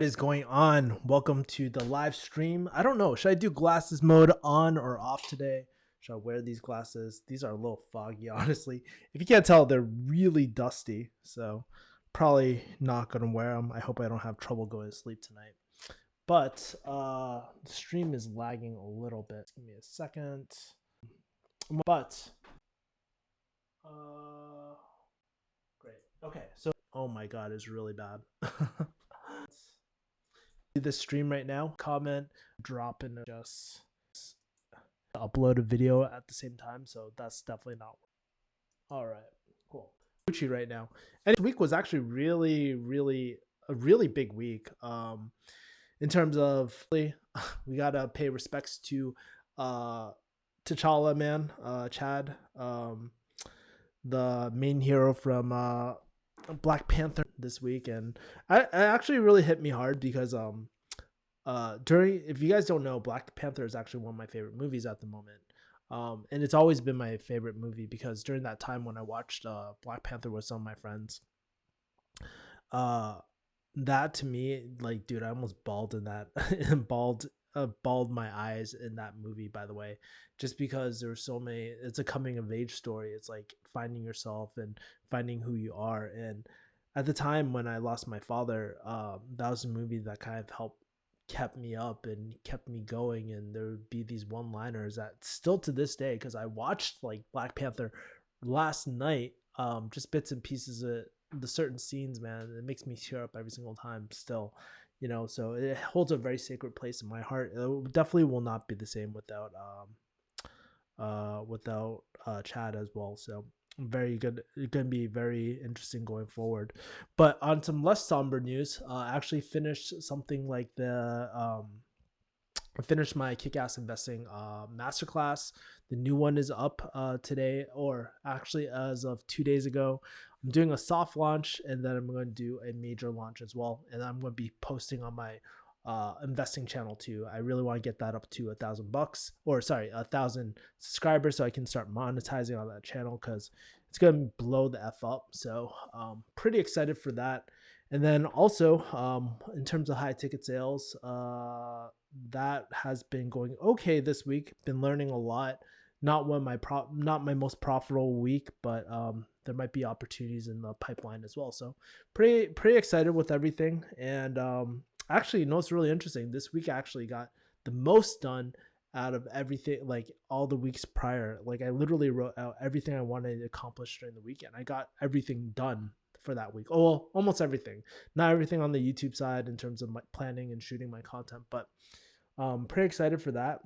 Is going on? Welcome to the live stream. I don't know. Should I do glasses mode on or off today? Should I wear these glasses? These are a little foggy, honestly. If you can't tell, they're really dusty. So probably not going to wear them. I hope I don't have trouble going to sleep tonight. But the stream is lagging a little bit. Give me a second. But great. Okay. So oh my god, it's really bad. This stream right now, comment, drop in, just upload a video at the same time, so that's definitely not all right. Cool. Gucci right now, and this week was actually really a really big week. In terms of we gotta pay respects to T'Challa, man, Chad, the main hero from Black Panther this week, and I actually really hit me hard because during, if you guys don't know, Black Panther is actually one of my favorite movies at the moment. And it's always been my favorite movie because during that time when I watched Black Panther with some of my friends, uh that to me, like, dude, I almost bawled in that bawled my eyes in that movie, by the way, just because there's so many. It's a coming of age story. It's like finding yourself and finding who you are. And at the time when I lost my father, that was a movie that kind of helped kept me up and kept me going. And there would be these one liners that still to this day, because I watched like Black Panther last night, just bits and pieces of the certain scenes, man, it makes me tear up every single time still, so it holds a very sacred place in my heart. It definitely will not be the same without Chad as well. So very good. It's going to be very interesting going forward. But on some less somber news, I actually finished something like I finished my kick-ass investing masterclass. The new one is up today, or actually as of 2 days ago. I'm doing a soft launch, and then I'm going to do a major launch as well. And I'm going to be posting on my investing channel too. I really want to get that up to $1,000, or sorry, 1,000 subscribers, so I can start monetizing on that channel, because it's going to blow the F up. So pretty excited for that. And then also in terms of high ticket sales, that has been going okay this week. Been learning a lot. Not not my most profitable week, but there might be opportunities in the pipeline as well. So pretty excited with everything. And actually, it's really interesting. This week I actually got the most done out of everything, like all the weeks prior. Like I literally wrote out everything I wanted to accomplish during the weekend. I got everything done for that week. Oh, well, almost everything. Not everything on the YouTube side in terms of my planning and shooting my content, but pretty excited for that.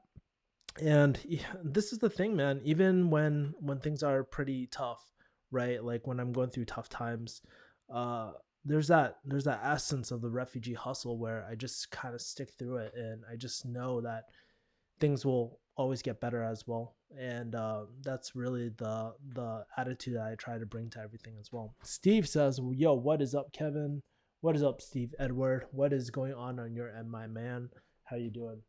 And this is the thing, man. Even when things are pretty tough, right? Like when I'm going through tough times, uh, there's that essence of the refugee hustle where I just kind of stick through it, and I just know that things will always get better as well. And that's really the attitude that I try to bring to everything as well. Steve says, yo, what is up, Kevin? What is up, Steve Edward? What is going on your end, my man? How you doing?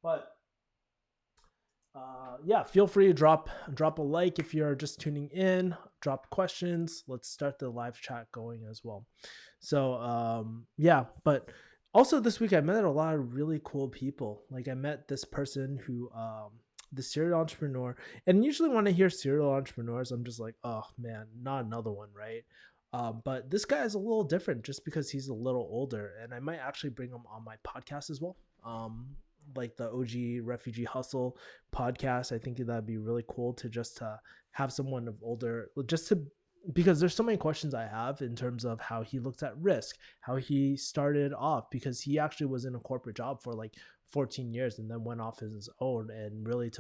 But yeah, feel free to drop a like if you're just tuning in. Drop questions. Let's start the live chat going as well. So yeah, but also this week I met a lot of really cool people. Like I met this person who the serial entrepreneur, and usually when I hear serial entrepreneurs, I'm just like, oh man, not another one, right? But this guy is a little different just because he's a little older, and I might actually bring him on my podcast as well. Like the OG Refugee Hustle podcast. I think that'd be really cool to just have someone of older, just to, because there's so many questions I have in terms of how he looks at risk, how he started off, because he actually was in a corporate job for like 14 years and then went off as his own and really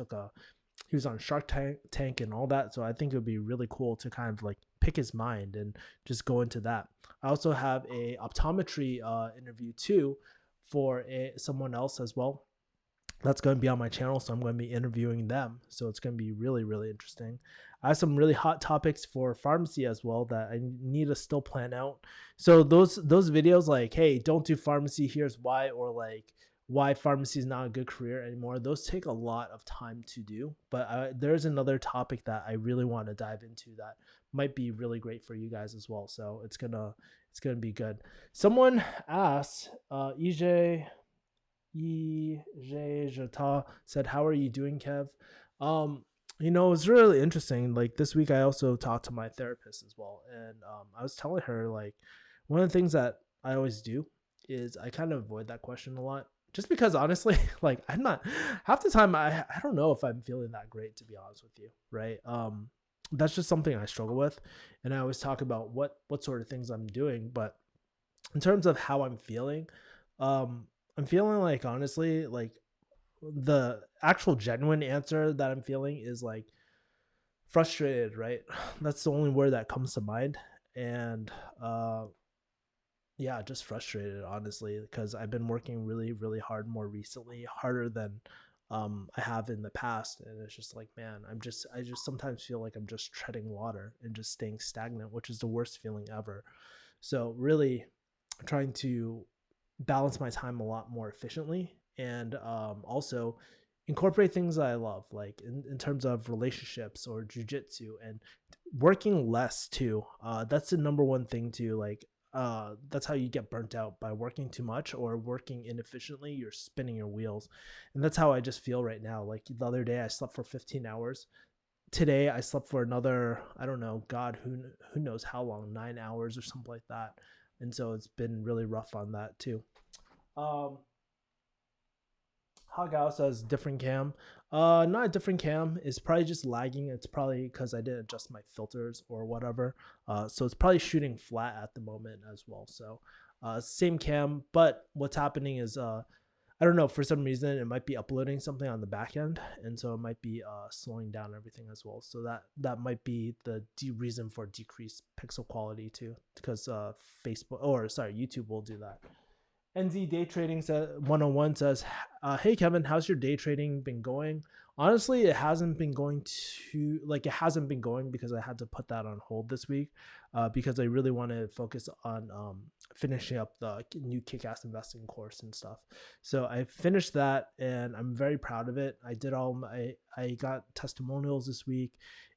he was on Shark Tank and all that. So I think it would be really cool to kind of like pick his mind and just go into that. I also have a optometry interview too for someone else as well. That's going to be on my channel, so I'm going to be interviewing them. So it's going to be really interesting. I have some really hot topics for pharmacy as well that I need to still plan out. So those videos like, hey, don't do pharmacy, here's why, or like, why pharmacy is not a good career anymore. Those take a lot of time to do. But there's another topic that I really want to dive into that might be really great for you guys as well. So it's gonna be good. Someone asked, EJ Jata said, "How are you doing, Kev?" Um, it's really interesting. Like this week, I also talked to my therapist as well, and I was telling her like one of the things that I always do is I kind of avoid that question a lot, just because honestly, like I'm not half the time I don't know if I'm feeling that great, to be honest with you, right? That's just something I struggle with, and I always talk about what sort of things I'm doing, but in terms of how I'm feeling, um, I'm feeling like honestly, like the actual genuine answer that I'm feeling is like frustrated, right? That's the only word that comes to mind. And uh yeah, just frustrated, honestly, because I've been working really, really hard more recently, harder than I have in the past. And it's just like, man, I just sometimes feel like I'm just treading water and just staying stagnant, which is the worst feeling ever. So really trying to balance my time a lot more efficiently, and also incorporate things that I love, like in terms of relationships or jujitsu, and working less too. That's the number one thing too. Like that's how you get burnt out, by working too much or working inefficiently. You're spinning your wheels, and that's how I just feel right now. Like the other day, I slept for 15 hours. Today, I slept for another, I don't know, God, who knows how long, 9 hours or something like that. And so it's been really rough on that too. Um, Hagao says different cam. Not a different cam. It's probably just lagging. It's probably because I didn't adjust my filters or whatever. So it's probably shooting flat at the moment as well. So same cam, but what's happening is I don't know, for some reason it might be uploading something on the back end, and so it might be slowing down everything as well. So that might be the reason for decreased pixel quality too, because Facebook, or sorry, YouTube will do that. NZ Day Trading 101 says, "Hey Kevin, how's your day trading been going?" Honestly, it hasn't been going it hasn't been going because I had to put that on hold this week, because I really want to focus on finishing up the new Kick-Ass Investing course and stuff. So I finished that, and I'm very proud of it. I got testimonials this week,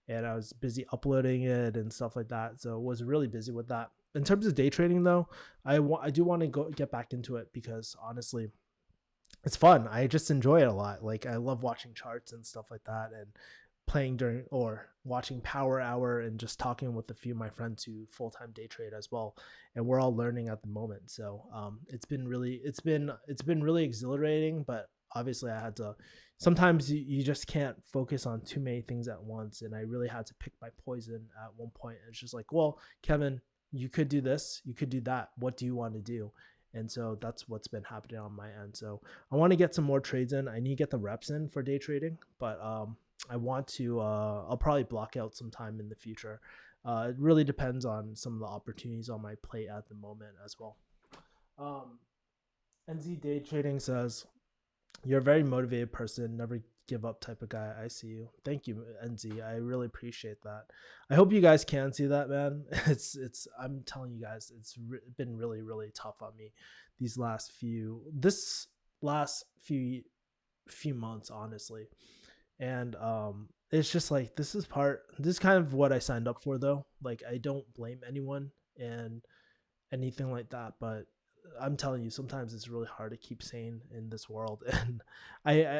and I was busy uploading it and stuff like that. So I was really busy with that. In terms of day trading though, I do want to go get back into it, because honestly, it's fun. I just enjoy it a lot. Like I love watching charts and stuff like that, and playing during or watching Power Hour, and just talking with a few of my friends who full time day trade as well, and we're all learning at the moment. So it's been really exhilarating, but obviously I had to. Sometimes you just can't focus on too many things at once, and I really had to pick my poison at one point. It's just like, well, Kevin, you could do this, you could do that. What do you want to do? And so that's what's been happening on my end. So I want to get some more trades in. I need to get the reps in for day trading, but I want to. I'll probably block out some time in the future. It really depends on some of the opportunities on my plate at the moment as well. Um, NZ Day Trading says, "You're a very motivated person, never give up type of guy. I see you. Thank you, NZ. I really appreciate that. I hope you guys can see that, man. It's. I'm telling you guys, been really, really tough on me this last few months, honestly. And it's just like this is kind of what I signed up for, though. Like I don't blame anyone and anything like that, but I'm telling you, sometimes it's really hard to keep sane in this world. And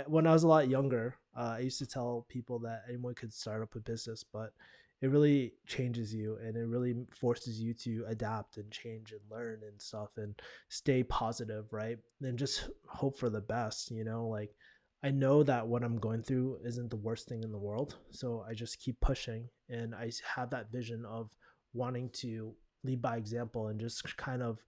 when I was a lot younger, I used to tell people that anyone could start up a business, but it really changes you, and it really forces you to adapt and change and learn and stuff, and stay positive, right? And just hope for the best, like I know that what I'm going through isn't the worst thing in the world. So I just keep pushing, and I have that vision of wanting to lead by example and just kind of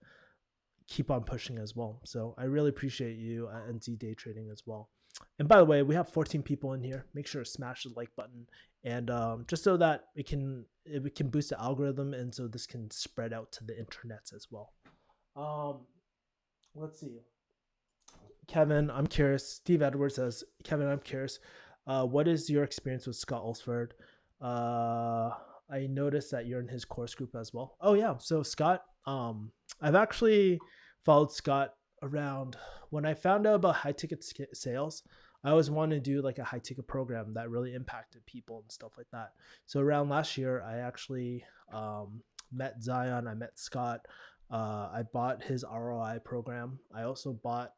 keep on pushing as well. So I really appreciate you at NZ Day Trading as well. And by the way, we have 14 people in here. Make sure to smash the like button, and just so that it can boost the algorithm, and so this can spread out to the internets as well. Um, let's see. Kevin, I'm curious. Steve Edwards says, Kevin, I'm curious. What is your experience with Scott Ulsford? I noticed that you're in his course group as well. Oh yeah, so Scott, I've actually followed Scott around when I found out about high ticket sales. I always wanted to do like a high ticket program that really impacted people and stuff like that. So around last year, I actually met Zion. I met Scott. I bought his ROI program. I also bought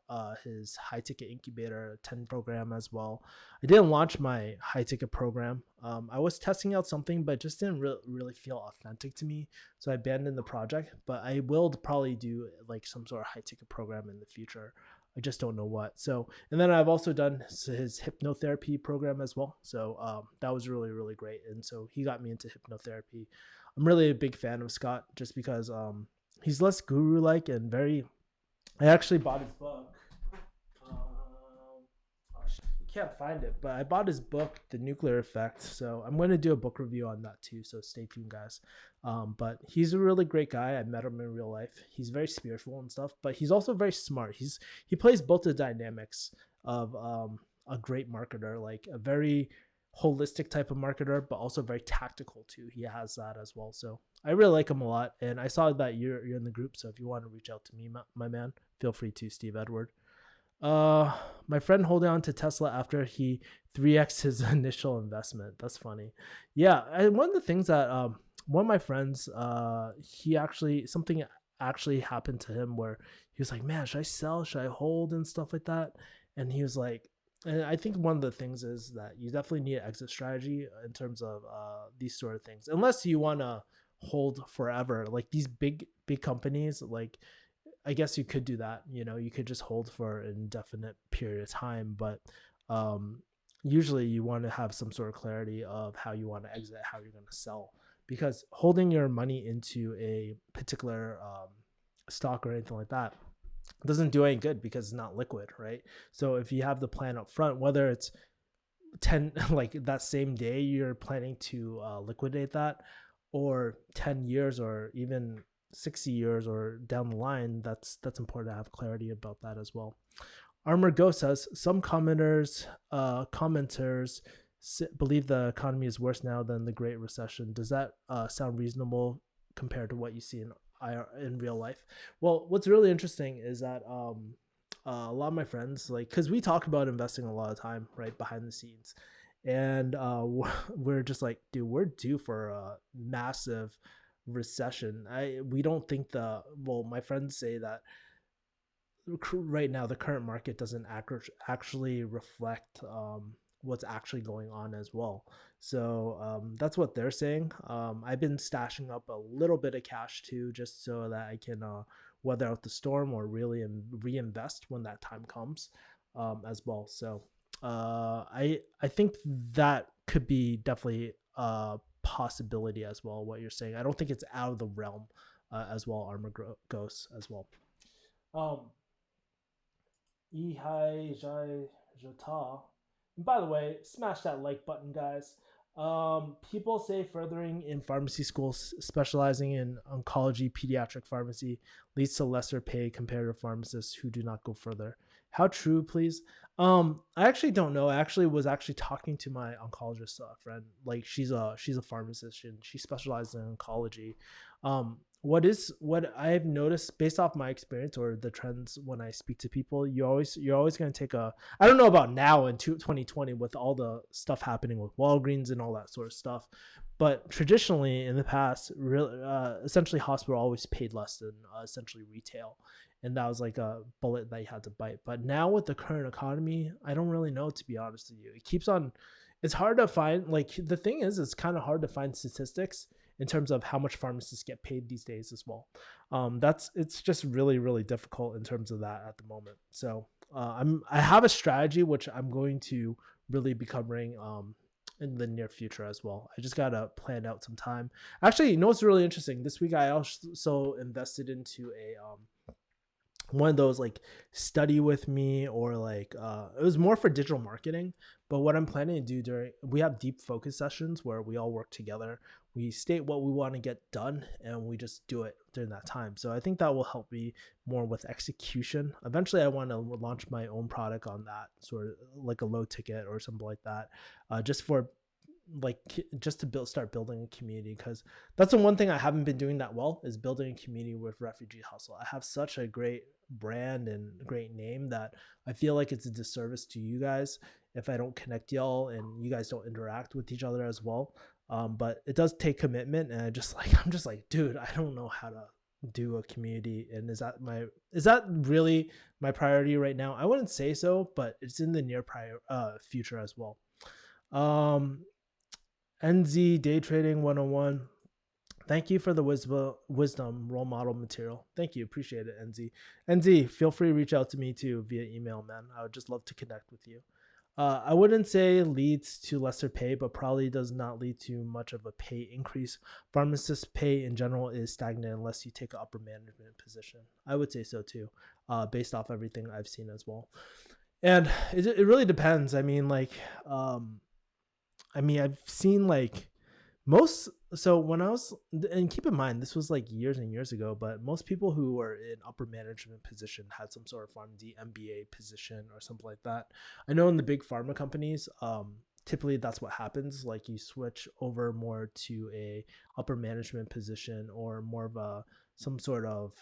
his high ticket incubator 10 program as well. I didn't launch my high ticket program. I was testing out something, but it just didn't really feel authentic to me. So I abandoned the project, but I will probably do like some sort of high ticket program in the future. I just don't know what. So, and then I've also done his hypnotherapy program as well. So that was really great. And so he got me into hypnotherapy. I'm really a big fan of Scott just because he's less guru like and very. I actually bought his book. Can't find it, but I bought his book, The Nuclear Effect. So I'm going to do a book review on that too. So stay tuned, guys. But he's a really great guy. I met him in real life. He's very spiritual and stuff, but he's also very smart. He plays both the dynamics of a great marketer, like a very holistic type of marketer, but also very tactical too. He has that as well. So I really like him a lot. And I saw that you're in the group. So if you want to reach out to me, my man, feel free to, Steve Edward. Uh, my friend holding on to Tesla after he 3x his initial investment. That's funny. Yeah, and one of the things that one of my friends he actually something actually happened to him where he was like, "Man, should I sell? Should I hold and stuff like that?" And he was like, and I think one of the things is that you definitely need an exit strategy in terms of these sort of things, unless you want to hold forever. Like these big companies, like I guess you could do that. You know, you could just hold for an indefinite period of time, but um, usually you want to have some sort of clarity of how you want to exit, how you're going to sell, because holding your money into a particular stock or anything like that doesn't do any good because it's not liquid, right? So if you have the plan up front, whether it's 10 like that same day you're planning to liquidate that, or 10 years or even 60 years or down the line, that's important to have clarity about that as well. Armor Go says some commenters believe the economy is worse now than the Great Recession. Does that sound reasonable compared to what you see in real life? Well, what's really interesting is that a lot of my friends, like, because we talk about investing a lot of time right behind the scenes, and we're just like, dude, we're due for a massive recession. We don't think my friends say that right now the current market doesn't actually reflect what's actually going on as well. So that's what they're saying. I've been stashing up a little bit of cash too, just so that I can weather out the storm or really reinvest when that time comes as well. So I think that could be definitely a possibility as well. What you're saying, I don't think it's out of the realm as well. Armor Ghost as well. Um, Ihai Jota. And by the way, smash that like button, guys. People say furthering in pharmacy schools, specializing in oncology, pediatric pharmacy, leads to lesser pay compared to pharmacists who do not go further. How true, please? I actually don't know. I actually was talking to my oncologist friend. Like she's a pharmacist and she specializes in oncology. What I've noticed based off my experience or the trends when I speak to people, you're always going to take a, I don't know about now in 2020 with all the stuff happening with Walgreens and all that sort of stuff, but traditionally in the past, really, essentially hospital always paid less than essentially retail, and that was like a bullet that you had to bite. But now with the current economy, I don't really know, to be honest with you. It keeps on, it's hard to find, like the thing is it's kind of hard to find statistics in terms of how much pharmacists get paid these days as well. It's just really difficult in terms of that at the moment. So I have a strategy which I'm going to really be covering in the near future as well. I just gotta plan out some time. Actually, you know what's really interesting? This week I also invested into a one of those like study with me, or like it was more for digital marketing. But what I'm planning to do, during we have deep focus sessions where we all work together, we state what we want to get done and we just do it during that time. So I think that will help me more with execution. Eventually I want to launch my own product on that, sort of like a low ticket or something like that, just for just to start building a community, because that's the one thing I haven't been doing that well, is building a community with Refugee Hustle. I have such a great brand and great name that I feel like it's a disservice to you guys if I don't connect y'all and you guys don't interact with each other as well. But it does take commitment, and I'm just like, dude, I don't know how to do a community. And is that really my priority right now? I wouldn't say so, but it's in the near future as well. um NZ Day Trading 101. Thank you for the wisdom role model material. Thank you. Appreciate it, NZ. NZ, feel free to reach out to me too via email, man. I would just love to connect with you. I wouldn't say leads to lesser pay, but probably does not lead to much of a pay increase. Pharmacist pay in general is stagnant unless you take an upper management position. I would say so too, based off everything I've seen as well. And it really depends. I've seen like most. So when I was, and keep in mind, this was like years and years ago, but most people who were in upper management position had some sort of pharmacy MBA position or something like that. I know in the big pharma companies, typically that's what happens. Like you switch over more to a upper management position, or more of a some sort of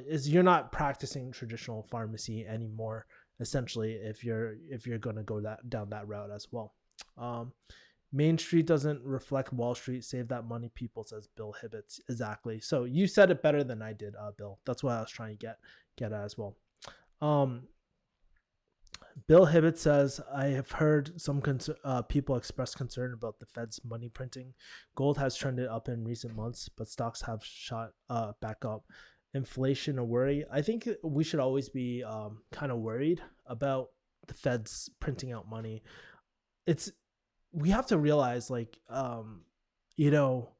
is you're not practicing traditional pharmacy anymore. Essentially, if you're going to go down that route as well. Um, Main Street doesn't reflect Wall Street. Save that money, people, says Bill Hibbets. Exactly. So you said it better than I did, Bill. That's what I was trying to get at as well. Um, Bill Hibbett says, I have heard some people express concern about the Fed's money printing. Gold has trended up in recent months, but stocks have shot back up. Inflation a worry? I think we should always be kind of worried about the Fed's printing out money. It's we have to realize, you know,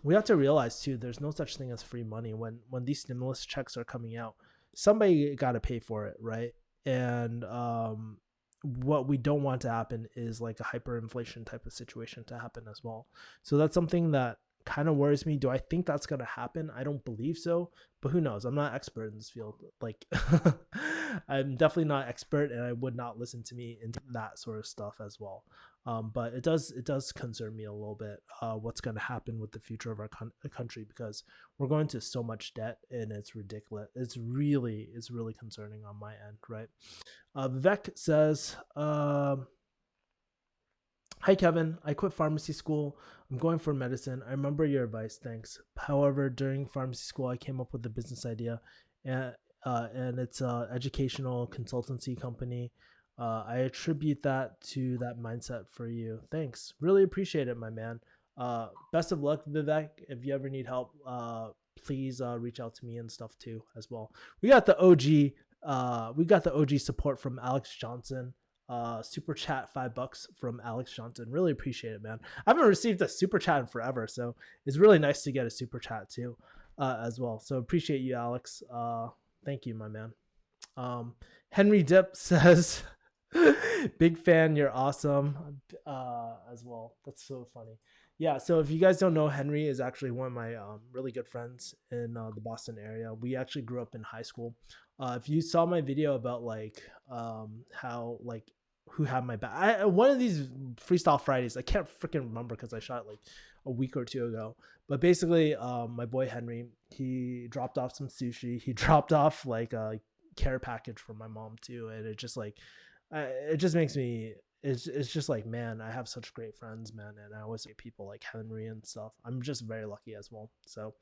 we have to realize too, there's no such thing as free money. When these stimulus checks are coming out, somebody got to pay for it, right? And what we don't want to happen is like a hyperinflation type of situation to happen as well. So that's something that kind of worries me. Do I think that's going to happen? I don't believe so, but who knows? I'm not expert in this field. Like I'm definitely not expert, and I would not listen to me into that sort of stuff as well. But it does concern me a little bit, what's going to happen with the future of our country, because we're going to so much debt, and it's ridiculous. It's really concerning on my end, right? Vivek says, hi, Kevin. I quit pharmacy school. I'm going for medicine. I remember your advice. Thanks. However, during pharmacy school, I came up with a business idea, and it's an educational consultancy company. I attribute that to that mindset for you. Thanks. Really appreciate it, my man. Best of luck, Vivek. If you ever need help, please reach out to me and stuff too as well. We got the OG. We got the OG support from Alex Johnson. Super chat $5 from Alex Johnson. Really appreciate it, man. I haven't received a super chat in forever, so it's really nice to get a super chat too, as well. So appreciate you, Alex. Thank you, my man. Henry Dip says, big fan, you're awesome, as well. That's so funny. Yeah, so if you guys don't know, Henry is actually one of my really good friends in the Boston area. We actually grew up in high school. If you saw my video about how like who had my back, one of these Freestyle Fridays, I can't freaking remember because I shot it like a week or two ago. But basically, my boy Henry, he dropped off some sushi. He dropped off like a care package for my mom too, and it just like it just makes me, it's just like, man, I have such great friends, man, and I always get people like Henry and stuff. I'm just very lucky as well. So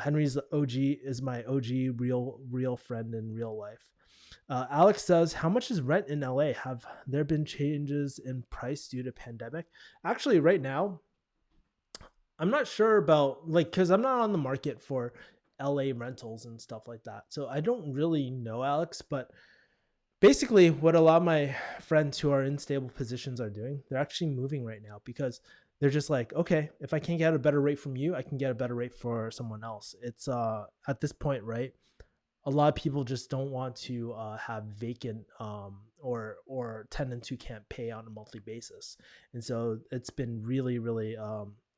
Henry's OG is my OG real friend in real life. Alex says, how much is rent in LA? Have there been changes in price due to pandemic? Actually, right now, I'm not sure about, like, because I'm not on the market for LA rentals and stuff like that. So I don't really know, Alex, but basically what a lot of my friends who are in stable positions are doing, they're actually moving right now, because they're just like, okay, if I can't get a better rate from you, I can get a better rate for someone else. It's at this point, right, a lot of people just don't want to have vacant or tenants who can't pay on a monthly basis. And so it's been really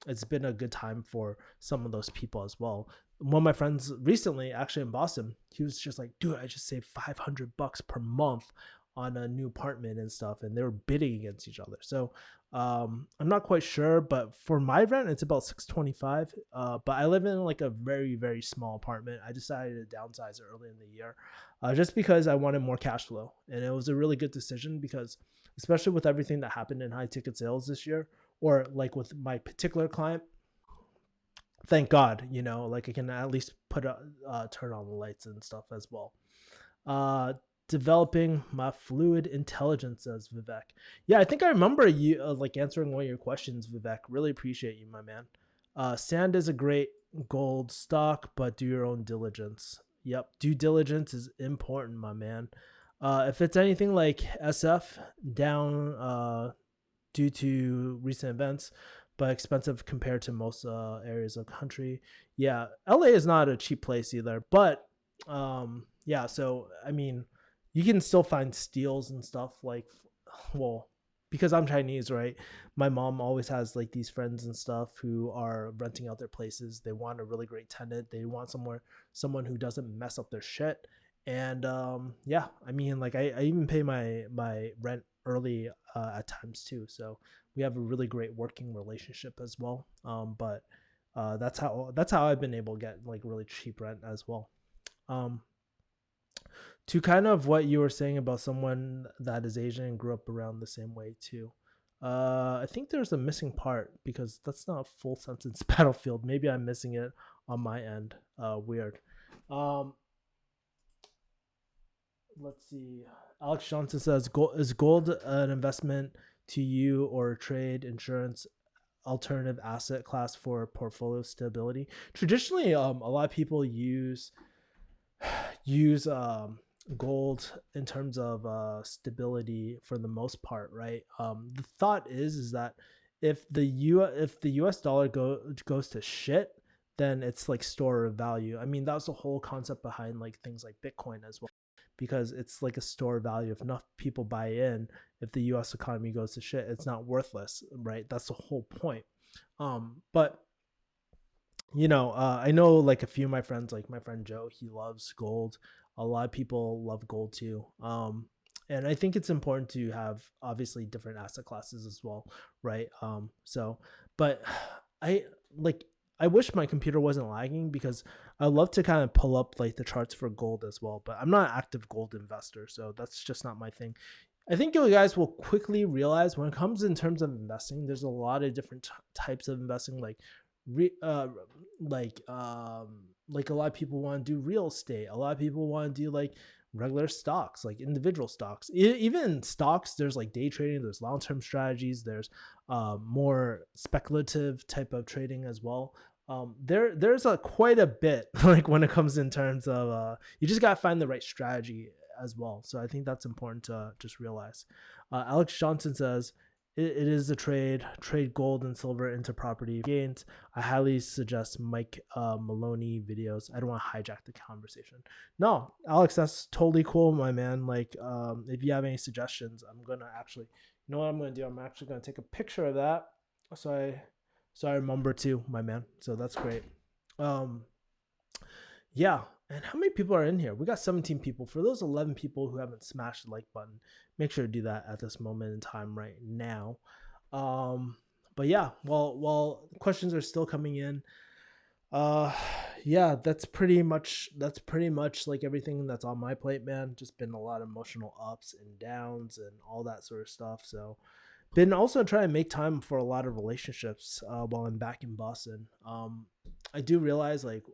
it's been a good time for some of those people as well. One of my friends recently, actually in Boston, he was just like, dude, I just saved $500 per month on a new apartment and stuff, and they were bidding against each other. So I'm not quite sure, but for my rent, it's about 625. But I live in like a very, very small apartment. I decided to downsize early in the year, just because I wanted more cash flow, and it was a really good decision because, especially with everything that happened in high ticket sales this year, or like with my particular client, thank God, like I can at least turn on the lights and stuff as well. Uh, Developing my fluid intelligence, says Vivek. Yeah, I think I remember you like answering one of your questions, Vivek. Really appreciate you, my man. Sand is a great gold stock, but do your own diligence. Yep, due diligence is important, my man. If it's anything like SF, down due to recent events, but expensive compared to most areas of the country. Yeah, LA is not a cheap place either, but yeah. So I mean, you can still find steals and stuff like, well, because I'm Chinese, right? My mom always has like these friends and stuff who are renting out their places. They want a really great tenant. They want someone who doesn't mess up their shit. And yeah, I mean, like I even pay my rent early at times too. So we have a really great working relationship as well. But that's how I've been able to get like really cheap rent as well. Um, to kind of what you were saying about someone that is Asian and grew up around the same way too. I think there's a missing part because that's not a full sentence battlefield. Maybe I'm missing it on my end. Weird. Um, let's see. Alex Johnson says, is gold an investment to you or trade insurance alternative asset class for portfolio stability? Traditionally, a lot of people use gold in terms of stability for the most part, right? The thought is that if the U.S. dollar goes to shit, then it's like store of value. I mean, that was the whole concept behind like things like Bitcoin as well, because it's like a store of value. If enough people buy in, if the U.S. economy goes to shit, it's not worthless, right? That's the whole point. But I know like a few of my friends, like my friend Joe, he loves gold. A lot of people love gold too. And I think it's important to have obviously different asset classes as well, right? But I like I wish my computer wasn't lagging because I love to kind of pull up like the charts for gold as well. But I'm not an active gold investor, so that's just not my thing. I think you guys will quickly realize when it comes in terms of investing, there's a lot of different types of investing, re, uh, like a lot of people want to do real estate. A lot of people want to do like regular stocks, like individual stocks. Even stocks, there's like day trading, there's long term strategies, there's more speculative type of trading as well. There's a quite a bit like when it comes in terms of you just gotta find the right strategy as well. So I think that's important to just realize. Alex Johnson says it is a trade gold and silver into property gains. I highly suggest Mike Maloney videos. I don't want to hijack the conversation. No, Alex, that's totally cool, my man. Like, if you have any suggestions, I'm gonna actually, you know what I'm gonna do? I'm actually gonna take a picture of that, so I remember too, my man. So that's great. Um, yeah. And how many people are in here? We got 17 people. For those 11 people who haven't smashed the like button, make sure to do that at this moment in time right now. Um, but yeah, while questions are still coming in, uh, yeah, that's pretty much like everything that's on my plate, man. Just been a lot of emotional ups and downs and all that sort of stuff. So been also trying to make time for a lot of relationships while I'm back in Boston. I do realize like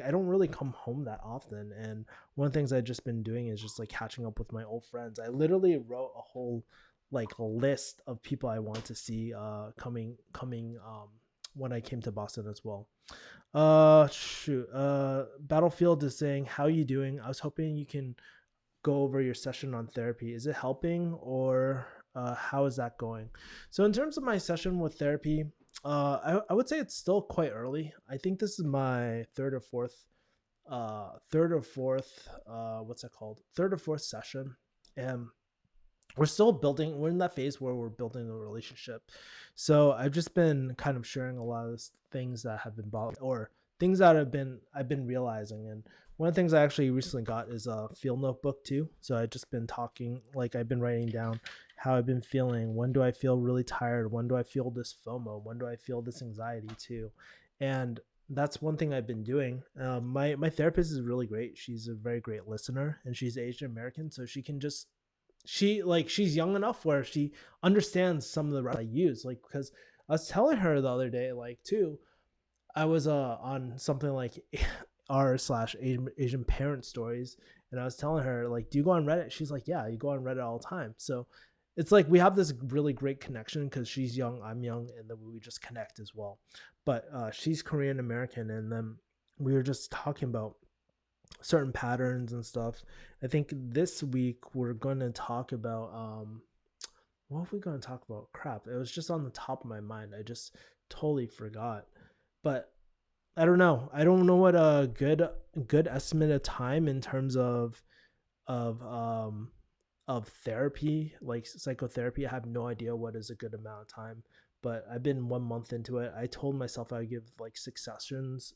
I don't really come home that often, and one of the things I've just been doing is just like catching up with my old friends. I literally wrote a whole like list of people I want to see coming when I came to Boston as well. Shoot. Battlefield is saying, "How you doing? I was hoping you can go over your session on therapy. Is it helping or how is that going?" So, in terms of my session with therapy, I would say it's still quite early. I think this is my what's that called? Third or fourth session. And we're in that phase where we're building a relationship. So I've just been kind of sharing a lot of things that have been or things that I've been realizing. And one of the things I actually recently got is a field notebook too. So I've just been talking, like I've been writing down how I've been feeling. When do I feel really tired? When do I feel this FOMO? When do I feel this anxiety too? And that's one thing I've been doing. My therapist is really great. She's a very great listener, and she's Asian American, so she can just she's young enough where she understands some of the routes I use. Like, because I was telling her the other day, like too, I was on something like r slash Asian parent stories, and I was telling her like, do you go on Reddit? She's like, yeah, you go on Reddit all the time. So it's like we have this really great connection because she's young, I'm young, and then we just connect as well. But she's Korean American, and then we were just talking about certain patterns and stuff. I think this week we're going to talk about what are we going to talk about? Crap, it was just on the top of my mind. I just totally forgot. But I don't know. I don't know what a good estimate of time in terms of um of therapy, like psychotherapy. I have no idea what is a good amount of time, but I've been 1 month into it. I told myself I would give like sessions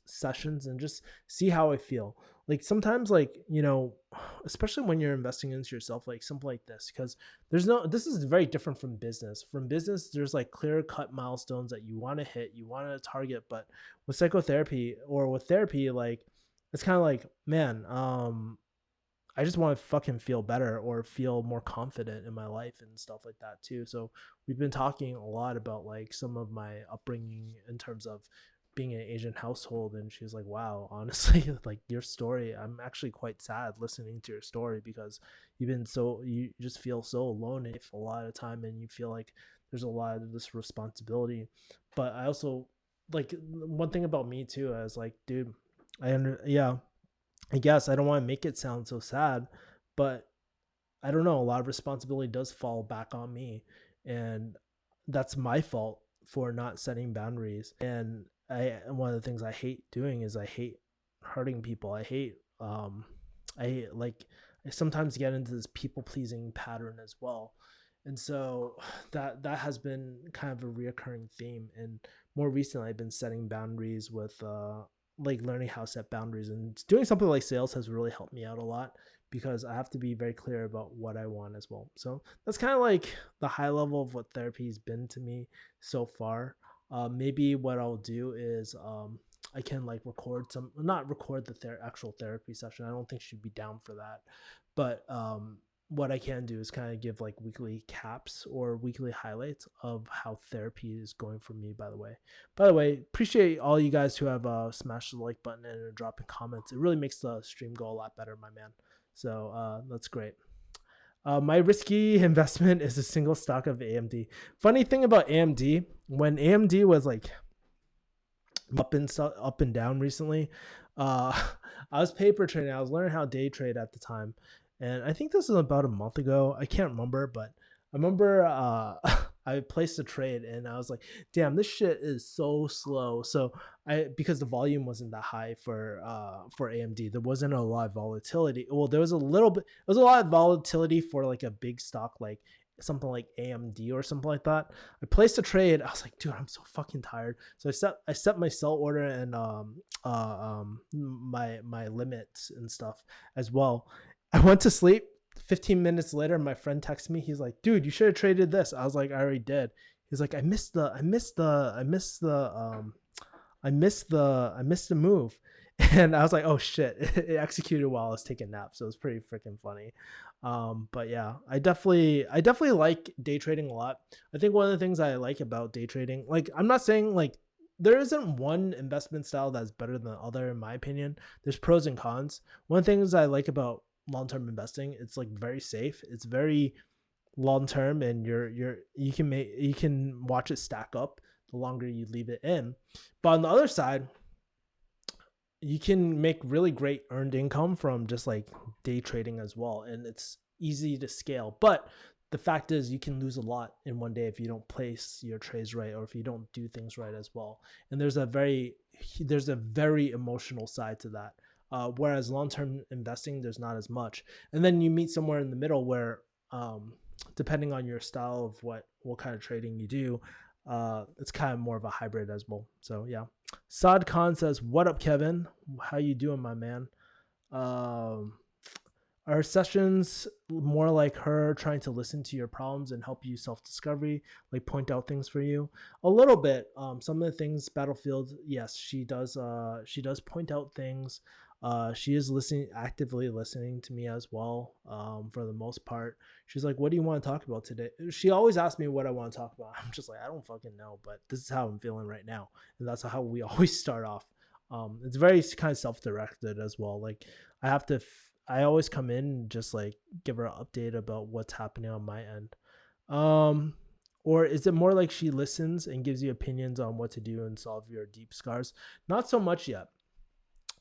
and just see how I feel. Like sometimes, like, especially when you're investing into yourself, like something like this, because this is very different from business. From business, there's like clear cut milestones that you want to hit, you want to target. But with psychotherapy or with therapy, like it's kind of like, man, I just want to fucking feel better or feel more confident in my life and stuff like that too. So we've been talking a lot about like some of my upbringing in terms of being an Asian household, and she's like, wow, honestly, like your story, I'm actually quite sad listening to your story because you just feel so alone a lot of time, and you feel like there's a lot of this responsibility. But I also like one thing about me too, I was like, dude, yeah, I guess I don't want to make it sound so sad, but I don't know. A lot of responsibility does fall back on me, and that's my fault for not setting boundaries. And one of the things I hate doing is I hate hurting people. I hate, like, I sometimes get into this people pleasing pattern as well. And so that has been kind of a reoccurring theme. And more recently, I've been setting boundaries with like learning how to set boundaries, and doing something like sales has really helped me out a lot because I have to be very clear about what I want as well. So that's kind of like the high level of what therapy has been to me so far. Maybe what I'll do is I can like not record the actual therapy session. I don't think she'd be down for that. But what I can do is kind of give like weekly caps or weekly highlights of how therapy is going for me, by the way, appreciate all you guys who have smashed the like button and are dropping comments. It really makes the stream go a lot better, my man. So that's great. My risky investment is a single stock of AMD. Funny thing about AMD, when AMD was like up and down recently, uh, I was paper trading. I was learning how to day trade at the time, and I think this was about a month ago. I can't remember, but I remember I placed a trade, and I was like, "Damn, this shit is so slow." So because the volume wasn't that high for AMD, there wasn't a lot of volatility. Well, there was a little bit. There was a lot of volatility for like a big stock like something like AMD or something like that. I placed a trade. I was like, dude, I'm so fucking tired. So I set my sell order and my limits and stuff as well. I went to sleep. 15 minutes later, my friend texted me. He's like, dude, you should have traded this. I was like, I already did. He's like, I missed the move. And I was like, oh shit, it executed while I was taking a nap. So it was pretty freaking funny. But yeah, I definitely like day trading a lot. I think one of the things I like about day trading, like I'm not saying like there isn't one investment style that's better than the other in my opinion. There's pros and cons. One of the things I like about long-term investing, it's like very safe. It's very long term, and you can watch it stack up the longer you leave it in. But on the other side, you can make really great earned income from just like day trading as well, and it's easy to scale. But the fact is you can lose a lot in one day if you don't place your trades right or if you don't do things right as well. And there's a very emotional side to that. Whereas long-term investing, there's not as much. And then you meet somewhere in the middle where depending on your style of what kind of trading you do, it's kind of more of a hybrid as well. So yeah. Saad Khan says, "What up, Kevin? How you doing, my man? All Are sessions more like her trying to listen to your problems and help you self-discovery, like point out things for you? A little bit. Some of the things Battlefield, yes, she does. She does point out things. She is listening, actively listening to me as well. For the most part, she's like, "What do you want to talk about today?" She always asks me what I want to talk about. I'm just like, I don't fucking know, but this is how I'm feeling right now, and that's how we always start off. It's very kind of self-directed as well. Like I have to. I always come in and just like give her an update about what's happening on my end. Um, or is it more like she listens and gives you opinions on what to do and solve your deep scars? Not so much yet.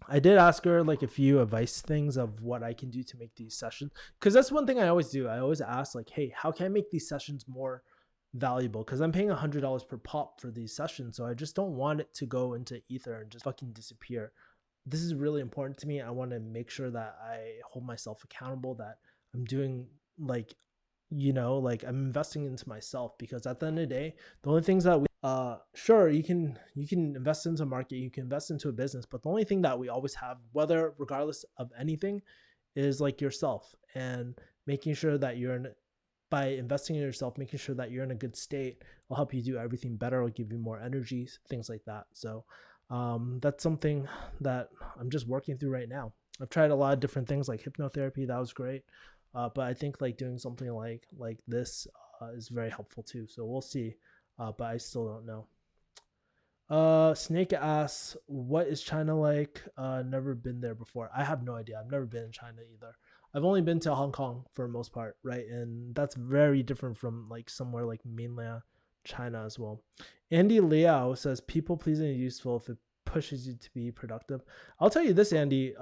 I did ask her like a few advice things of what I can do to make these sessions, because that's one thing I always do. I always ask like, hey, how can I make these sessions more valuable? Because I'm paying $100 per pop for these sessions, so I just don't want it to go into ether and just fucking disappear. This is really important to me. I want to make sure that I hold myself accountable, that I'm doing like, like I'm investing into myself, because at the end of the day, the only things that we sure, you can invest into a market, you can invest into a business, but the only thing that we always have, whether regardless of anything, is like yourself, and making sure that you're in, by investing in yourself, making sure that you're in a good state will help you do everything better, will give you more energy, things like that. So that's something that I'm just working through right now. I've tried a lot of different things like hypnotherapy, that was great, but I think like doing something like this is very helpful too. So we'll see, but I still don't know. Snake asks, "What is China like? Never been there before. I have no idea. I've never been in China either. I've only been to Hong Kong for the most part, right? And that's very different from like somewhere like mainland China as well." Andy Liao says, "People pleasing is useful if it pushes you to be productive." I'll tell you this, Andy.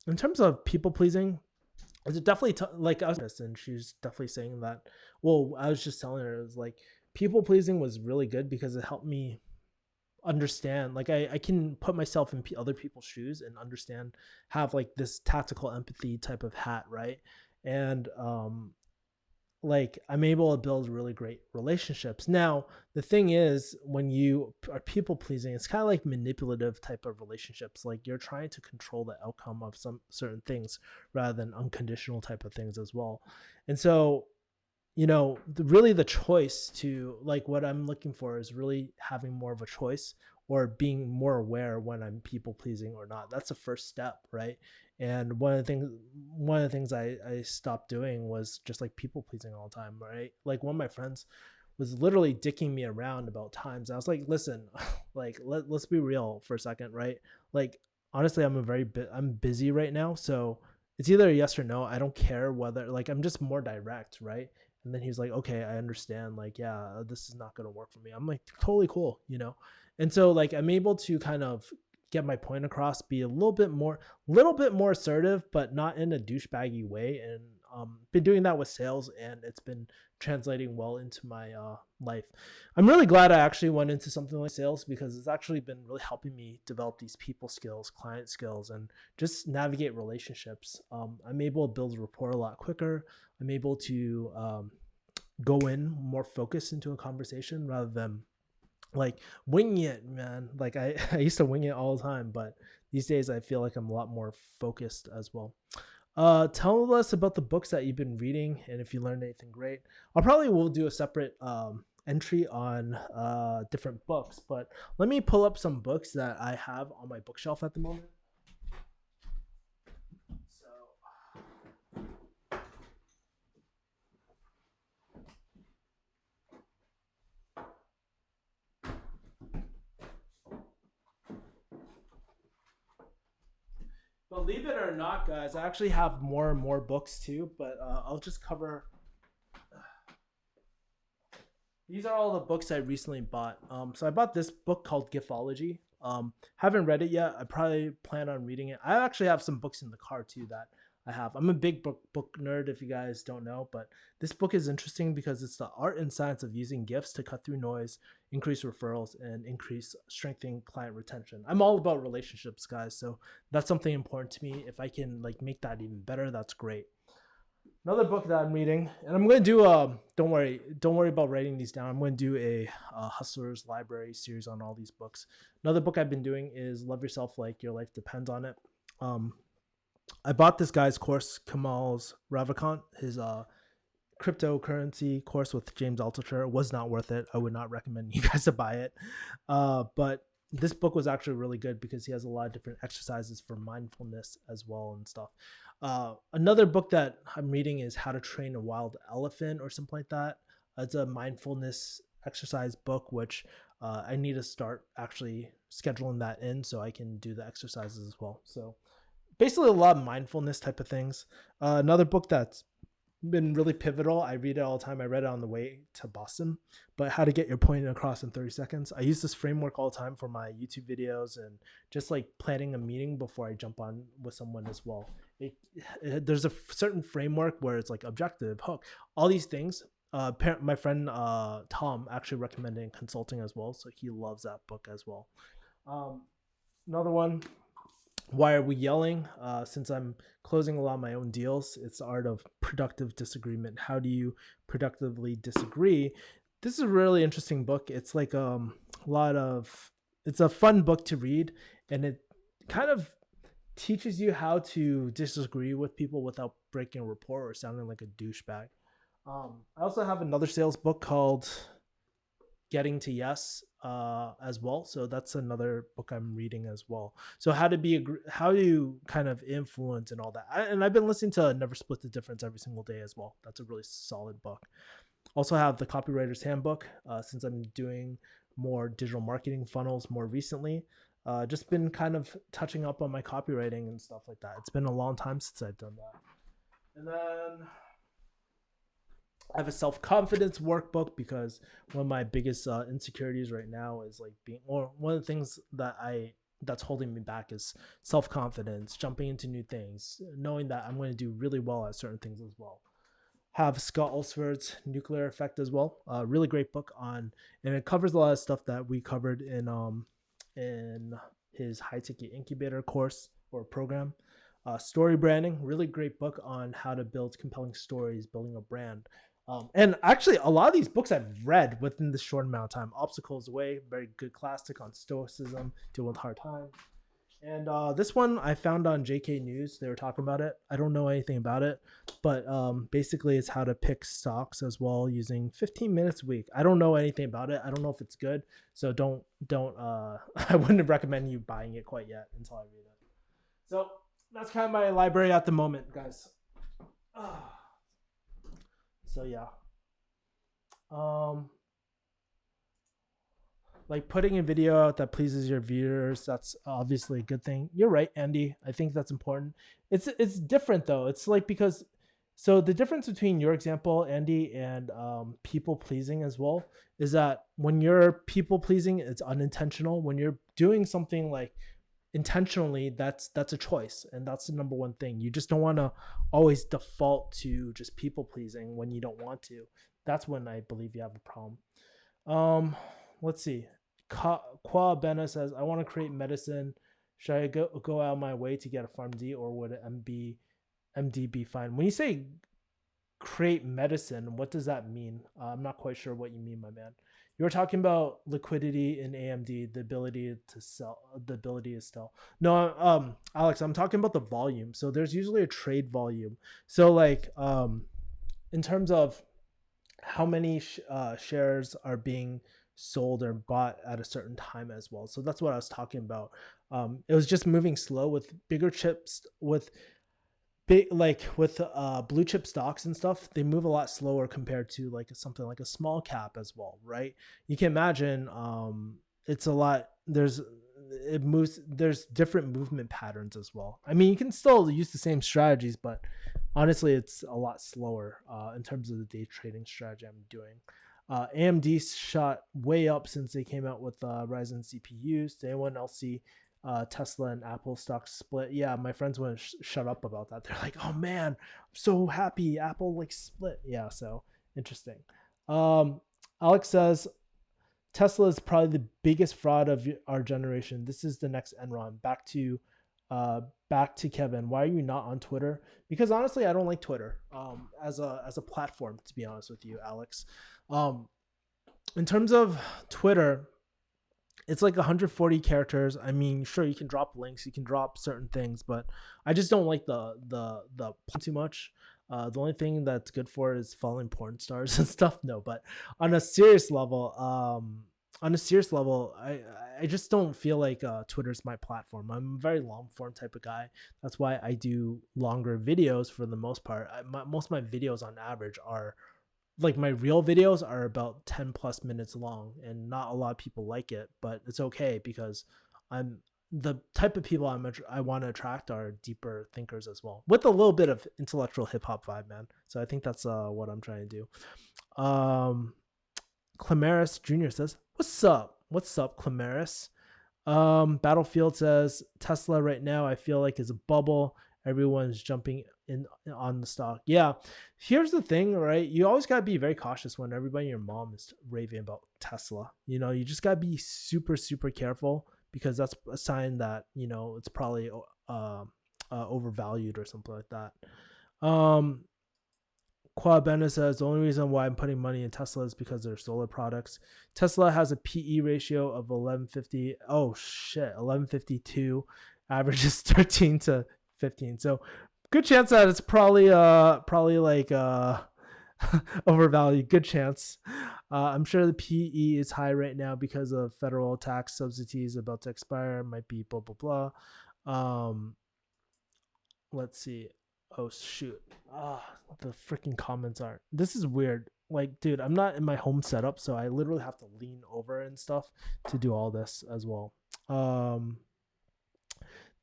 In terms of people pleasing, it's definitely like I was, and she's definitely saying that. Well, I was just telling her, it was like people pleasing was really good because it helped me understand, like I can put myself in other people's shoes and understand, have like this tactical empathy type of hat, right? And like I'm able to build really great relationships. Now the thing is, when you are people pleasing, it's kind of like manipulative type of relationships, like you're trying to control the outcome of some certain things rather than unconditional type of things as well. And so, really the choice to, like, what I'm looking for is really having more of a choice, or being more aware when I'm people pleasing or not. That's the first step, right? And one of the things I stopped doing was just like people pleasing all the time, right? Like one of my friends was literally dicking me around about times. I was like, listen, like let's be real for a second, right? Like honestly, I'm busy right now, so it's either a yes or no. I don't care whether, like, I'm just more direct, right? And then he's like, okay, I understand. Like, yeah, this is not going to work for me. I'm like, totally cool. And so like I'm able to kind of get my point across, be a little bit more assertive, but not in a douchebaggy way. And been doing that with sales, and it's been translating well into my life. I'm really glad I actually went into something like sales, because it's actually been really helping me develop these people skills, client skills, and just navigate relationships. I'm able to build rapport a lot quicker. I'm able to go in more focused into a conversation rather than like winging it, man. Like I used to wing it all the time, but these days I feel like I'm a lot more focused as well. Tell us about the books that you've been reading, and if you learned anything great. I'll probably will do a separate entry on different books, but let me pull up some books that I have on my bookshelf at the moment. So believe it or not, guys, I actually have more and more books too, but I'll just cover. These are all the books I recently bought. So I bought this book called Giftology. Haven't read it yet. I probably plan on reading it. I actually have some books in the car too that I have. I'm a big book nerd, if you guys don't know, but this book is interesting because it's the art and science of using gifts to cut through noise, increase referrals, and increase strengthening client retention. I'm all about relationships, guys, so that's something important to me. If I can like make that even better, that's great. Another book that I'm reading, and I'm going to do don't worry about writing these down. I'm going to do a Hustler's Library series on all these books. Another book I've been doing is Love Yourself Like Your Life Depends on It. Um, I bought this guy's course, Kamal's Ravikant, his cryptocurrency course with James Altucher. It was not worth it. I would not recommend you guys to buy it. But this book was actually really good because he has a lot of different exercises for mindfulness as well and stuff. Another book that I'm reading is How to Train a Wild Elephant or something like that. It's a mindfulness exercise book, which I need to start actually scheduling that in so I can do the exercises as well. So basically a lot of mindfulness type of things. Another book that's been really pivotal. I read it all the time. I read it on the way to Boston, but How to Get Your Point Across in 30 Seconds. I use this framework all the time for my YouTube videos and just like planning a meeting before I jump on with someone as well. There's a certain framework where it's like objective, hook, all these things. My friend Tom actually recommended consulting as well, so he loves that book as well. Um, Another one, Why Are We Yelling? Since I'm closing a lot of my own deals, it's the art of productive disagreement. How do you productively disagree? This is a really interesting book. It's like a lot of, it's a fun book to read, and it kind of teaches you how to disagree with people without breaking a rapport or sounding like a douchebag. I also have another sales book called Getting to Yes as well. So that's another book I'm reading as well. So how do you kind of influence and all that. And I've been listening to Never Split the Difference every single day as well. That's a really solid book. Also have the Copywriter's Handbook since I'm doing more digital marketing funnels more recently. Just been kind of touching up on my copywriting and stuff like that. It's been a long time since I've done that. And then I have a self-confidence workbook because one of my biggest insecurities right now is like being, or one of the things that's holding me back is self-confidence, jumping into new things, knowing that I'm going to do really well at certain things as well. Have Scott Ulsford's Nuclear Effect as well. Really great book on, and it covers a lot of stuff that we covered in his high ticket incubator course or program. Story branding, really great book on how to build compelling stories, building a brand. And actually, a lot of these books I've read within this short amount of time. Obstacles Away, very good classic on stoicism, dealing with hard times. And this one I found on JK News. They were talking about it. I don't know anything about it, but basically it's how to pick stocks as well using 15 minutes a week. I don't know anything about it. I don't know if it's good, so don't. I wouldn't recommend you buying it quite yet until I read it. So that's kind of my library at the moment, guys. So yeah, um, like putting a video out that pleases your viewers, that's obviously a good thing. You're right, Andy. I think that's important. It's different though. It's like because so the difference between your example, Andy, and people pleasing as well is that when you're people pleasing, it's unintentional. When you're doing something like intentionally, that's a choice, and that's the number one thing. You just don't want to always default to just people pleasing when you don't want to. That's when I believe you have a problem. Let's see. Kwa Bena says, I want to create medicine. Should I go out of my way to get a PharmD, or would an MD be fine? When you say create medicine, what does that mean? I'm not quite sure what you mean, my man. You were talking about liquidity in AMD, the ability to sell, the ability to sell. No, Alex, I'm talking about the volume. So there's usually a trade volume. So like, in terms of how many shares are being sold or bought at a certain time as well. So that's what I was talking about. It was just moving slow with bigger chips, with big, like with blue chip stocks and stuff. They move a lot slower compared to like something like a small cap as well, right? You can imagine it's a lot. There's different movement patterns as well. I mean, you can still use the same strategies, but honestly, it's a lot slower in terms of the day trading strategy I'm doing. AMD shot way up since they came out with Ryzen CPUs. Did anyone else see Tesla and Apple stocks split? Yeah, my friends want to shut up about that. They're like, "Oh man, I'm so happy Apple like split." Yeah, so interesting. Alex says Tesla is probably the biggest fraud of our generation. This is the next Enron. Back to Kevin. Why are you not on Twitter? Because honestly, I don't like Twitter as a platform. To be honest with you, Alex. In terms of Twitter, It's like 140 characters. I mean, sure, you can drop links, you can drop certain things, but I just don't like the too much. The only thing that's good for it is following porn stars and stuff. No, but on a serious level, I just don't feel like Twitter's my platform. I'm a very long form type of guy. That's why I do longer videos for the most part. Most of my videos on average are like my real videos are about 10 plus minutes long, and not a lot of people like it, but it's okay because I'm the type of people I want to attract are deeper thinkers as well, with a little bit of intellectual hip hop vibe, man. So I think that's what I'm trying to do. Clamaris Jr. says, "What's up? What's up, Clamaris?" Battlefield says Tesla right now I feel like is a bubble. Everyone's jumping in on the stock. Yeah, here's the thing, right? You always gotta be very cautious when everybody, your mom is raving about Tesla. You know, you just gotta be super super careful because that's a sign that it's probably overvalued or something like that. Um, Quabena says the only reason why I'm putting money in Tesla is because of their solar products. Tesla has a PE ratio of 1150. Oh shit, 1152. Averages 13 to 15. So good chance that it's probably like overvalued. Good chance. I'm sure the PE is high right now because of federal tax subsidies about to expire. Might be blah blah blah. Let's see. Oh shoot. The freaking comments aren't. This is weird. Like, dude, I'm not in my home setup, so I literally have to lean over and stuff to do all this as well. Um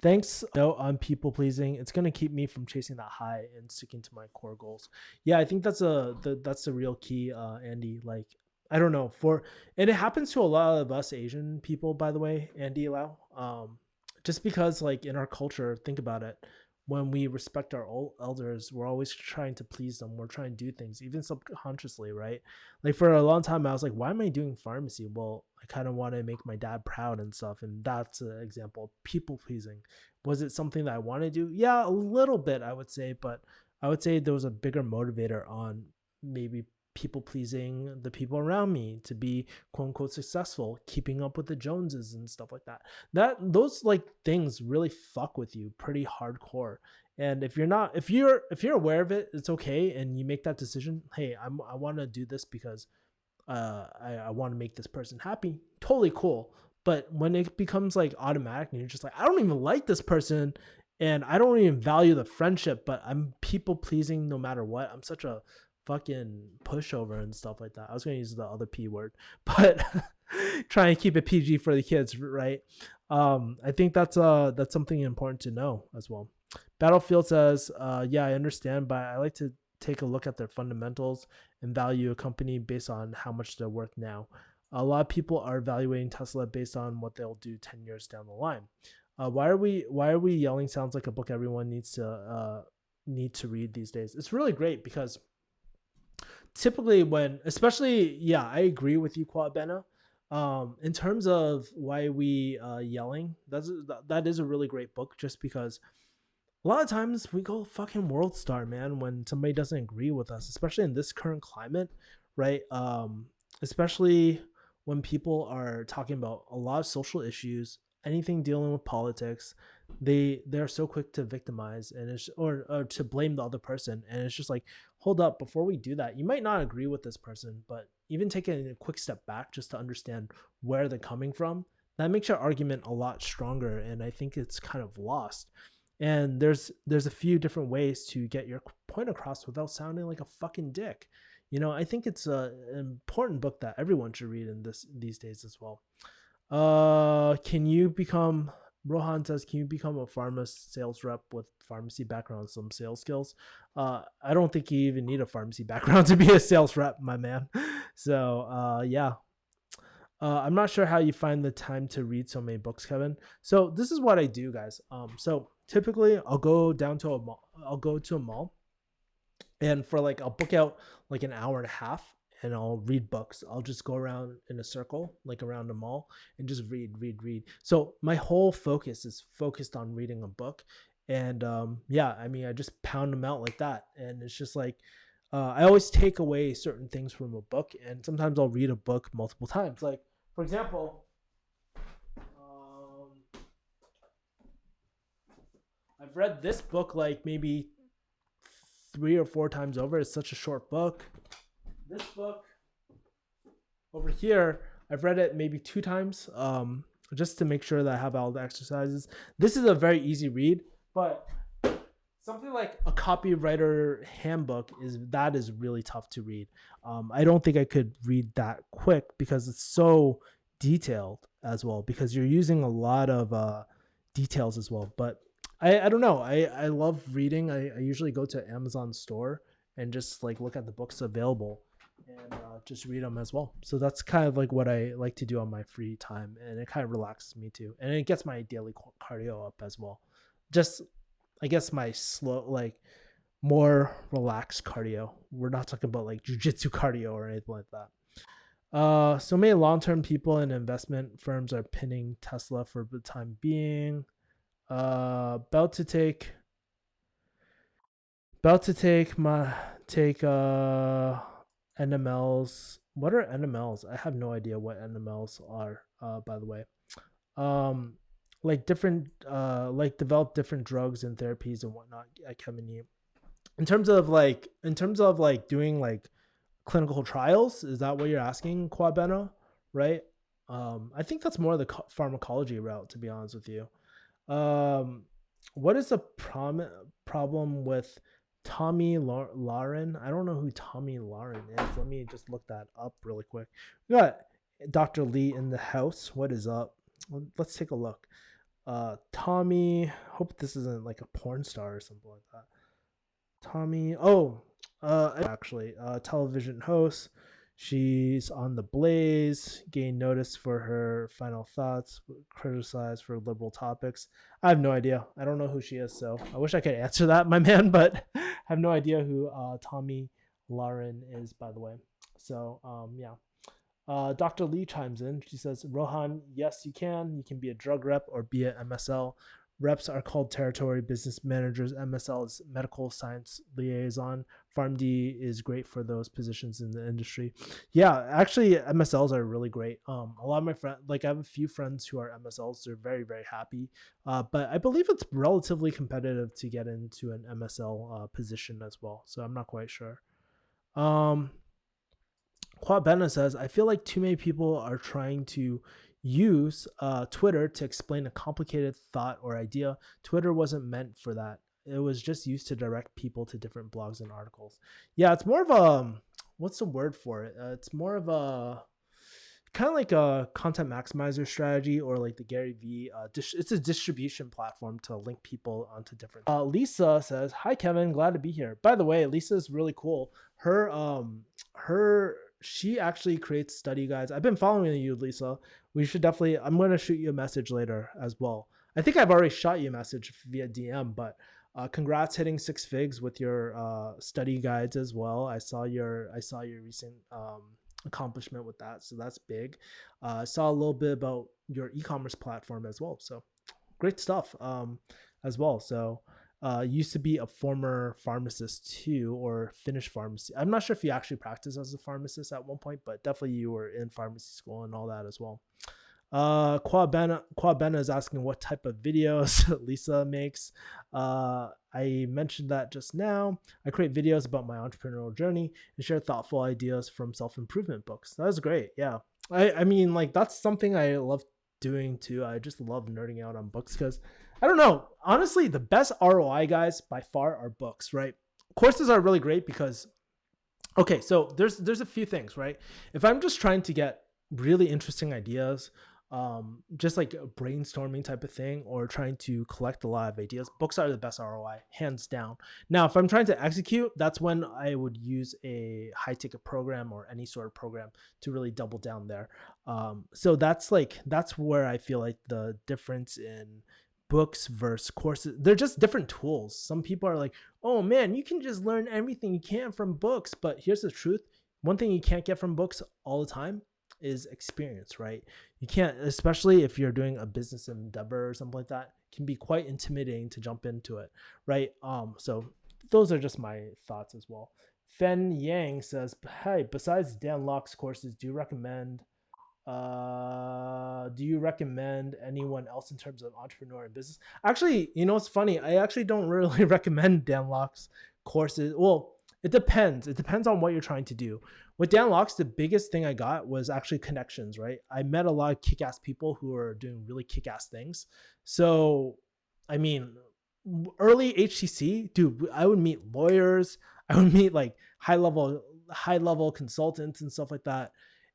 Thanks note on people pleasing. It's gonna keep me from chasing that high and sticking to my core goals. Yeah, I think that's the real key, Andy. Like, I don't know and it happens to a lot of us Asian people, by the way, Andy Lau. Just because, like, in our culture, think about it. When we respect our old elders, we're always trying to please them. We're trying to do things, even subconsciously, right? Like for a long time, I was like, why am I doing pharmacy? Well, I kind of want to make my dad proud and stuff. And that's an example of people pleasing. Was it something that I want to do? Yeah, a little bit, I would say. But I would say there was a bigger motivator on maybe people pleasing the people around me to be quote unquote successful, keeping up with the Joneses and stuff like that. Those like things really fuck with you pretty hardcore. And if you're aware of it, it's okay, and you make that decision. Hey, I want to do this because I want to make this person happy. Totally cool. But when it becomes like automatic and you're just like, I don't even like this person and I don't even value the friendship, but I'm people pleasing no matter what. I'm such a fucking pushover and stuff like that. I was going to use the other P word, but try and keep it PG for the kids, right? I think that's something important to know as well. Battlefield says, yeah, I understand, but I like to take a look at their fundamentals and value a company based on how much they're worth now. A lot of people are evaluating Tesla based on what they'll do 10 years down the line. Why are we yelling sounds like a book everyone need to read these days. It's really great because typically especially, yeah, I agree with you, Quabena. In terms of why we yelling, that is a really great book just because a lot of times we go fucking world star, man, when somebody doesn't agree with us, especially in this current climate, right? Especially when people are talking about a lot of social issues, anything dealing with politics, they're so quick to victimize and or to blame the other person, and it's just like, hold up, before we do that, you might not agree with this person, but even taking a quick step back just to understand where they're coming from, that makes your argument a lot stronger, and I think it's kind of lost. And there's a few different ways to get your point across without sounding like a fucking dick. I think it's an important book that everyone should read in these days as well. Can you become Rohan says, can you become a pharmacist sales rep with pharmacy background and some sales skills? I don't think you even need a pharmacy background to be a sales rep, my man. So yeah, I'm not sure how you find the time to read so many books, Kevin. So this is what I do, guys. So typically I'll go down to a mall. I'll go to a mall, and for like I'll book out like an hour and a half, and I'll read books. I'll just go around in a circle, like around the mall, and just read. So my whole focus is focused on reading a book, and yeah, I mean I just pound them out like that, and it's just like I always take away certain things from a book, and sometimes I'll read a book multiple times. Like for example, I've read this book like maybe 3 or 4 times over. It's such a short book. This book over here, I've read it maybe 2 times, just to make sure that I have all the exercises. This is a very easy read, but something like a copywriter handbook is really tough to read. I don't think I could read that quick because it's so detailed as well. Because you're using a lot of details as well. But I don't know. I love reading. I usually go to Amazon store and just like look at the books available and just read them as well. So that's kind of like what I like to do on my free time, and it kind of relaxes me too, and it gets my daily cardio up as well. Just I guess my slow, like more relaxed cardio. We're not talking about like jujitsu cardio or anything like that. So many long-term people and investment firms are pinning Tesla for the time being. About to take my take NMLs. What are NMLs? I have no idea what NMLs are. By the way, um, like different like develop different drugs and therapies and whatnot at Kemeny. In terms of like doing like clinical trials, is that what you're asking, Quabena? Right? I think that's more the pharmacology route, to be honest with you. Um, what is the problem with Tommy Lauren? I don't know who Tommy Lauren is. Let me just look that up really quick. We got Dr. Lee in the house. What is up? Let's take a look. Tommy. Hope this isn't like a porn star or something like that. Tommy. Oh, actually, television host. She's on The Blaze, gained notice for her final thoughts, criticized for liberal topics. I have no idea. I don't know who she is, so I wish I could answer that, my man, but I have no idea who Tommy Lauren is, by the way. So, yeah. Dr. Lee chimes in. She says, Rohan, yes, you can. You can be a drug rep or be an MSL. Reps are called territory business managers. MSL is medical science liaison. PharmD is great for those positions in the industry. Yeah, actually, MSLs are really great. A lot of my friends, like I have a few friends who are MSLs. They're very, very happy. But I believe it's relatively competitive to get into an MSL position as well. So I'm not quite sure. Quabena says, I feel like too many people are trying to use Twitter to explain a complicated thought or idea. Twitter wasn't meant for that. It was just used to direct people to different blogs and articles. Yeah, it's more of a, what's the word for it? It's more of a, kind of like a content maximizer strategy, or like the Gary V. It's a distribution platform to link people onto different. Lisa says, "Hi Kevin, glad to be here." By the way, Lisa is really cool. She actually creates study guides. I've been following you, Lisa. We should definitely. I'm going to shoot you a message later as well. I think I've already shot you a message via DM, but congrats hitting 6 figs with your study guides as well. I saw your recent accomplishment with that, so that's big. I saw a little bit about your e-commerce platform as well, so great stuff as well. So used to be a former pharmacist too, or finished pharmacy. I'm not sure if you actually practiced as a pharmacist at one point, but definitely you were in pharmacy school and all that as well. Quabena is asking what type of videos Lisa makes. I mentioned that just now. I create videos about my entrepreneurial journey and share thoughtful ideas from self-improvement books. That was great. Yeah. I mean, like, that's something I love doing too. I just love nerding out on books because I don't know. Honestly, the best ROI guys by far are books, right? Courses are really great because okay, so there's a few things, right? If I'm just trying to get really interesting ideas, just like a brainstorming type of thing, or trying to collect a lot of ideas, books are the best ROI, hands down. Now, if I'm trying to execute, that's when I would use a high ticket program or any sort of program to really double down there. So that's where I feel like the difference in books versus courses, they're just different tools. Some people are like, oh man, you can just learn everything you can from books. But here's the truth. One thing you can't get from books all the time is experience, right? You can't, especially if you're doing a business endeavor or something like that, it can be quite intimidating to jump into it, right? So those are just my thoughts as well. Fen Yang says, hey, besides Dan Locke's courses, do you recommend Do you recommend anyone else in terms of entrepreneur and business? Actually, you know, it's funny. I actually don't really recommend Dan Locke's courses. Well, it depends. It depends on what you're trying to do. With Dan Locke's, the biggest thing I got was actually connections, right? I met a lot of kick-ass people who are doing really kick-ass things. So, I mean, early HTC, dude, I would meet lawyers. I would meet like high level consultants and stuff like that,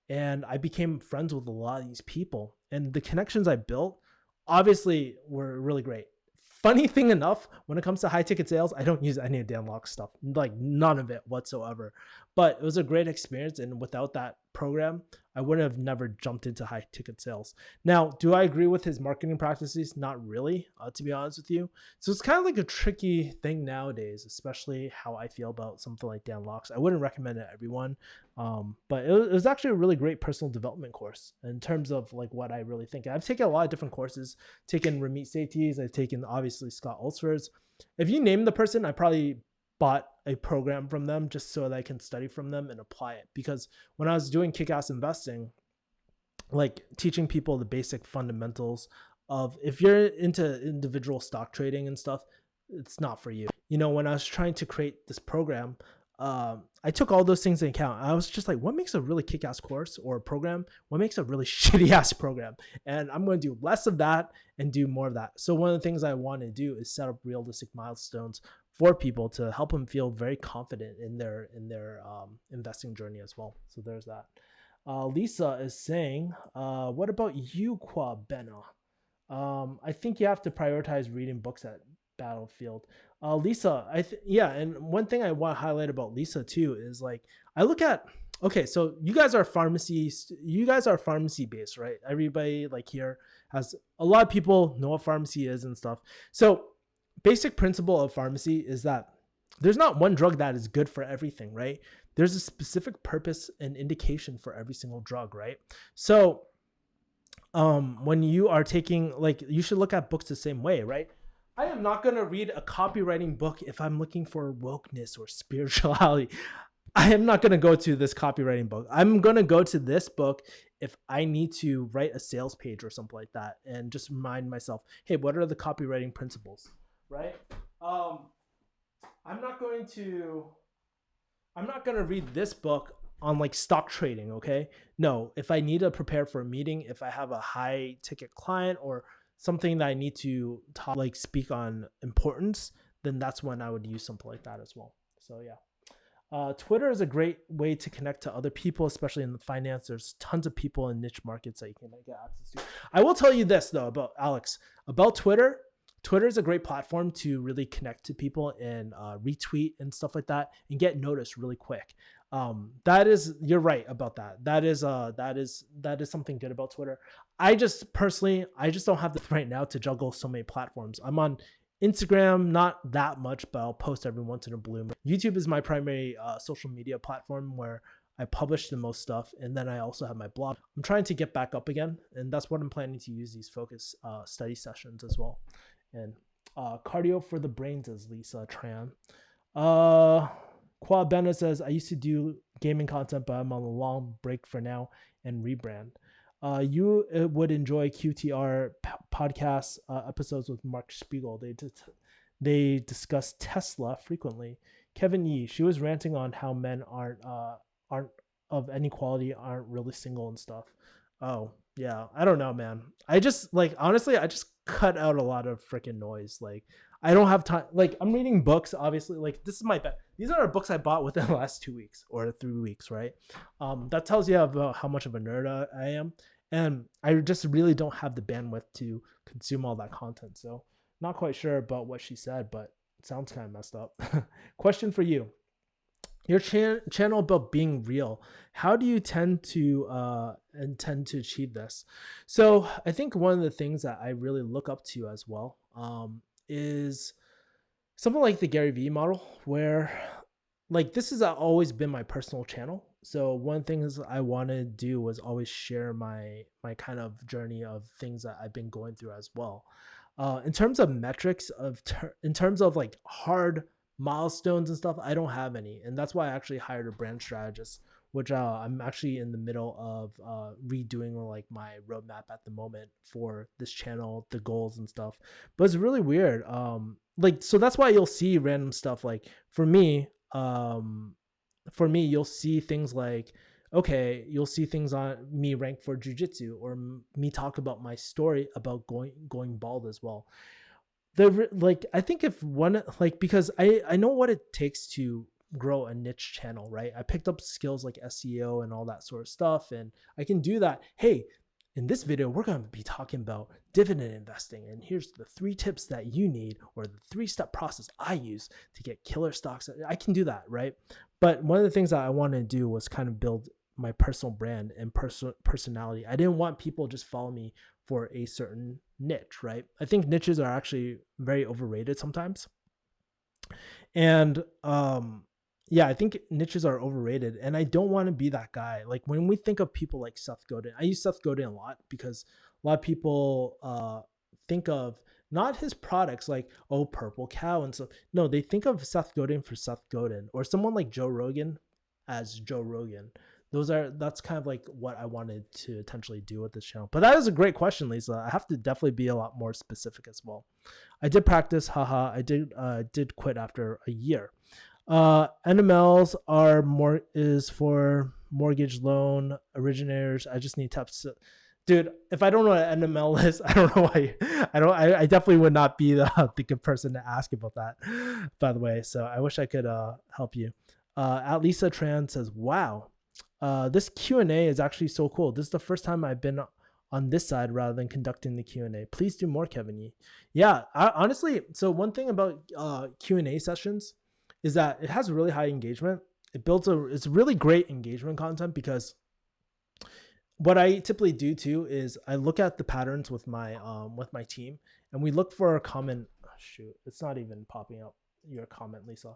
and I became friends with a lot of these people. And the connections I built obviously were really great. Funny thing enough, when it comes to high ticket sales, I don't use any of Dan Locke's stuff, like none of it whatsoever. But it was a great experience, and without that program, I would have never jumped into high ticket sales. Now, do I agree with his marketing practices? Not really, to be honest with you. So it's kind of like a tricky thing nowadays, especially how I feel about something like Dan Locke's. I wouldn't recommend it to everyone, but it was actually a really great personal development course in terms of like what I really think. I've taken a lot of different courses, taken Ramit Sethi's, I've taken obviously Scott Ulster's. If you name the person, I probably bought a program from them just so that I can study from them and apply it. Because when I was doing kick-ass investing, like teaching people the basic fundamentals of, if you're into individual stock trading and stuff, it's not for you. You know, when I was trying to create this program, I took all those things into account. I was just like, what makes a really kick-ass course or a program? What makes a really shitty ass program? And I'm going to do less of that and do more of that. So one of the things I want to do is set up realistic milestones for people to help them feel very confident in their investing journey as well. So there's that. Lisa is saying, what about you, Kwabena? I think you have to prioritize reading books at Battlefield. Lisa, yeah, and one thing I want to highlight about Lisa too is like, I look at, okay, so you guys are pharmacy based, right? Everybody like here has, a lot of people know what pharmacy is and stuff. So basic principle of pharmacy is that there's not one drug that is good for everything, right? There's a specific purpose and indication for every single drug, right? So when you are taking, like, you should look at books the same way, right? I am not going to read a copywriting book if I'm looking for wokeness or spirituality. I am not going to go to this copywriting book. I'm going to go to this book if I need to write a sales page or something like that, and just remind myself, hey, what are the copywriting principles, right? Um, I'm not going to read this book on like stock trading, okay? No, if I need to prepare for a meeting, if I have a high ticket client or something that I need to talk, like speak on importance, then that's when I would use something like that as well. So yeah. Twitter is a great way to connect to other people, especially in the finance. There's tons of people in niche markets that you can get access to. I will tell you this though about Alex, about Twitter. Twitter is a great platform to really connect to people and retweet and stuff like that and get noticed really quick. That is, you're right about that. That is something good about Twitter. I just personally, I just don't have the right now to juggle so many platforms. I'm on Instagram, not that much, but I'll post every once in a blue moon. YouTube is my primary social media platform where I publish the most stuff, and then I also have my blog. I'm trying to get back up again, and that's what I'm planning to use these focus study sessions as well. And cardio for the brains, as Lisa Tran. Qua Bennett says, I used to do gaming content, but I'm on a long break for now and rebrand. You would enjoy QTR podcast episodes with Mark Spiegel. They discuss Tesla frequently. Kevin Yee, she was ranting on how men aren't of any quality, aren't really single and stuff. Oh yeah, I don't know, man. I just, like, honestly, I just cut out a lot of freaking noise. Like, I don't have time. Like, I'm reading books, obviously. Like, this is my bet. These are books I bought within the last 2 weeks or 3 weeks, right? That tells you about how much of a nerd I am. And I just really don't have the bandwidth to consume all that content. So, not quite sure about what she said, but it sounds kind of messed up. Question for you. Your channel about being real. How do you intend to achieve this? So I think one of the things that I really look up to as well is something like the Gary Vee model, where, like, this has always been my personal channel. So one thing I want to do was always share my kind of journey of things that I've been going through as well. In terms of metrics in terms of like hard milestones and stuff, I don't have any, and that's why I actually hired a brand strategist which I'm actually in the middle of redoing like my roadmap at the moment for this channel, the goals and stuff. But it's really weird. Like, so that's why you'll see random stuff. Like for me, you'll see things like, okay, you'll see things on me ranked for jujitsu, or me talk about my story about going bald as well. The like, I think if one, like, because I know what it takes to grow a niche channel, right? I picked up skills like SEO and all that sort of stuff, and I can do that. Hey, in this video, we're going to be talking about dividend investing, and here's the 3 tips that you need, or the 3-step process I use to get killer stocks. I can do that, right? But one of the things that I wanted to do was kind of build my personal brand and personality. I didn't want people just follow me for a certain niche, right? I think niches are actually very overrated sometimes. And yeah, I think niches are overrated, and I don't want to be that guy. Like, when we think of people like Seth Godin, I use Seth Godin a lot because a lot of people think of not his products like, oh, Purple Cow and stuff. No, they think of Seth Godin for Seth Godin, or someone like Joe Rogan as Joe Rogan. That's kind of like what I wanted to potentially do with this channel. But that is a great question, Lisa. I have to definitely be a lot more specific as well. I did practice, haha. I did quit after a year. NMLs are more is for mortgage loan originators. I just need tips. Dude, if I don't know what an NML is, I don't know why. I definitely would not be the good person to ask about that, by the way. So I wish I could help you. At Lisa Tran says, wow, this Q&A is actually so cool. This is the first time I've been on this side rather than conducting the Q&A. Please do more, Kevin Yee. Yeah, honestly, so one thing about Q&A sessions is that it has really high engagement. It's really great engagement content, because what I typically do too is I look at the patterns with my team, and we look for a common. Oh, shoot, it's not even popping up your comment, Lisa.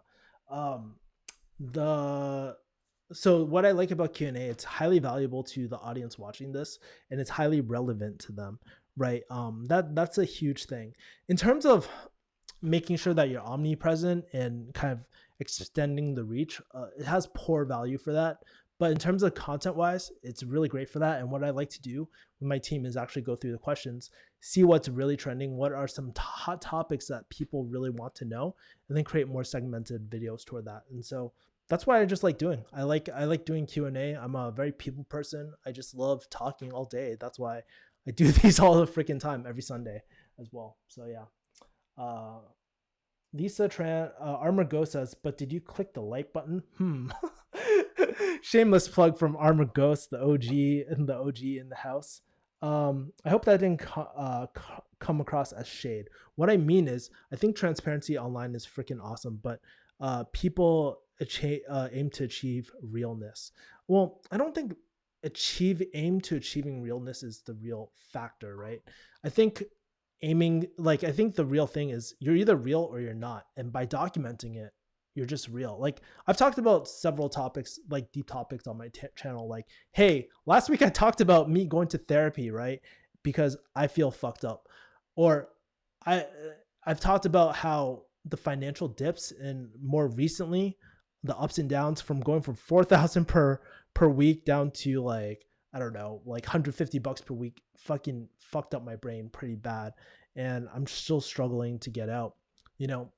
The So what I like about Q&A, it's highly valuable to the audience watching this, and it's highly relevant to them, right? That's a huge thing in terms of making sure that you're omnipresent and kind of extending the reach. It has poor value for that. But in terms of content wise, it's really great for that. And what I like to do with my team is actually go through the questions, see what's really trending, what are some hot topics that people really want to know, and then create more segmented videos toward that. And so that's why I just like doing. I like doing Q&A. I'm a very people person. I just love talking all day. That's why I do these all the freaking time, every Sunday as well. So yeah. Lisa Tran, Armor Go says, but did you click the like button? Shameless plug from Armor Ghost, the OG in the house. I hope that didn't come across as shade. What I mean is, I think transparency online is freaking awesome, but people aim to achieve realness. Well, I don't think aim to achieving realness is the real factor, right? I think I think the real thing is you're either real or you're not, and by documenting it, you're just real. Like, I've talked about several topics, like deep topics on my channel, like, hey, last week I talked about me going to therapy, right? Because I feel fucked up. Or I I've talked about how the financial dips, and more recently the ups and downs from going from 4,000 per week down to, like, I don't know, like $150 per week, fucking fucked up my brain pretty bad. And I'm still struggling to get out. You know,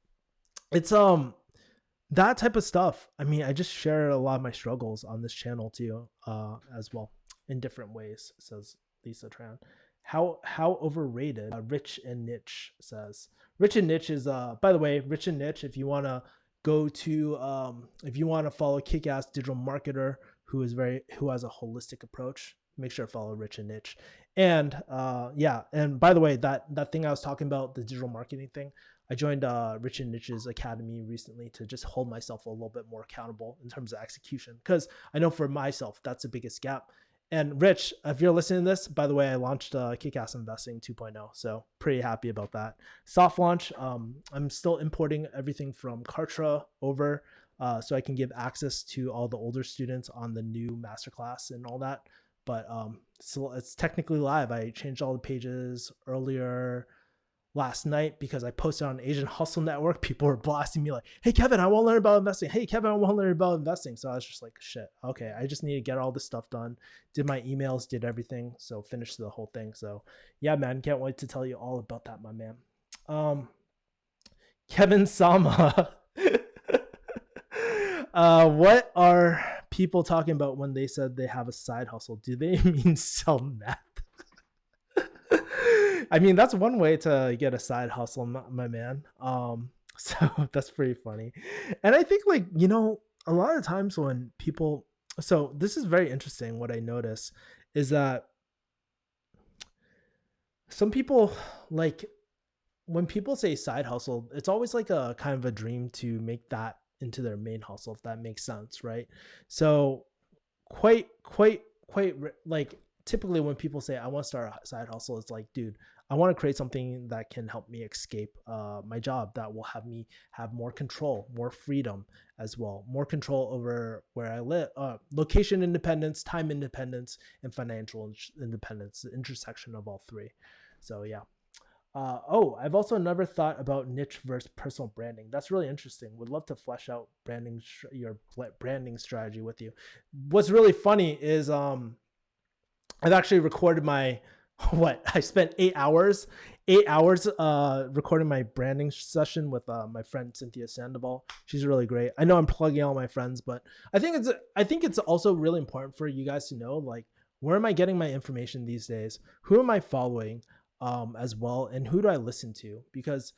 it's that type of stuff. I mean, I just share a lot of my struggles on this channel too, as well, in different ways, says Lisa Tran. How overrated? Rich and Niche says. Rich and Niche is by the way, Rich and Niche, if you want to go to if you want to follow kick-ass digital marketer who has a holistic approach, make sure to follow Rich and Niche. And yeah, and by the way, that thing I was talking about, the digital marketing thing, I joined Rich and Niche's academy recently to just hold myself a little bit more accountable in terms of execution, because I know for myself that's the biggest gap. And Rich, if you're listening to this, by the way, I launched Kick-Ass Investing 2.0, so pretty happy about that. Soft launch. I'm still importing everything from Kartra over, so I can give access to all the older students on the new masterclass and all that. But so it's technically live. I changed all the pages earlier last night because I posted on Asian Hustle Network. People were blasting me like, hey, Kevin, I want to learn about investing. Hey, Kevin, I want to learn about investing. So I was just like, shit, okay, I just need to get all this stuff done. Did my emails, did everything. So finished the whole thing. So yeah, man, can't wait to tell you all about that, my man. Kevin Sama. What are people talking about when they said they have a side hustle? Do they mean sell meth? I mean, that's one way to get a side hustle, my man. So that's pretty funny. And I think, like, a lot of times when people, so this is very interesting. What I notice is that some people, like, when people say side hustle, it's always like a kind of a dream to make that into their main hustle, if that makes sense, right? So quite like, typically when people say I want to start a side hustle, it's like, dude, I want to create something that can help me escape my job, that will have me have more control, more freedom as well, more control over where I live, location independence, time independence, and financial independence, the intersection of all three. So yeah. I've also never thought about niche versus personal branding. That's really interesting. Would love to flesh out your branding strategy with you. What's really funny is I've actually recorded my I spent 8 hours recording my branding session with my friend Cynthia Sandoval. She's really great. I know I'm plugging all my friends, but I think it's also really important for you guys to know, like, where am I getting my information these days? Who am I following? As well, and who do I listen to? Because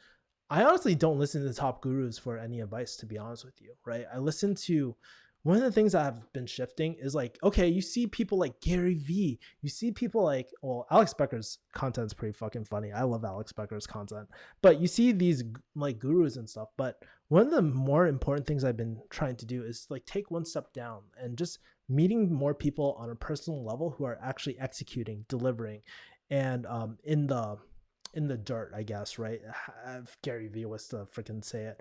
I honestly don't listen to the top gurus for any advice, to be honest with you, right? I listen to, one of the things that have been shifting is, like, okay, you see people like Gary Vee, you see people like, well, Alex Becker's content is pretty fucking funny. I love Alex Becker's content, but you see these like gurus and stuff. But one of the more important things I've been trying to do is, like, take one step down and just meeting more people on a personal level who are actually executing, delivering, and in the dirt, I guess, right? If Gary Vee was to freaking say it,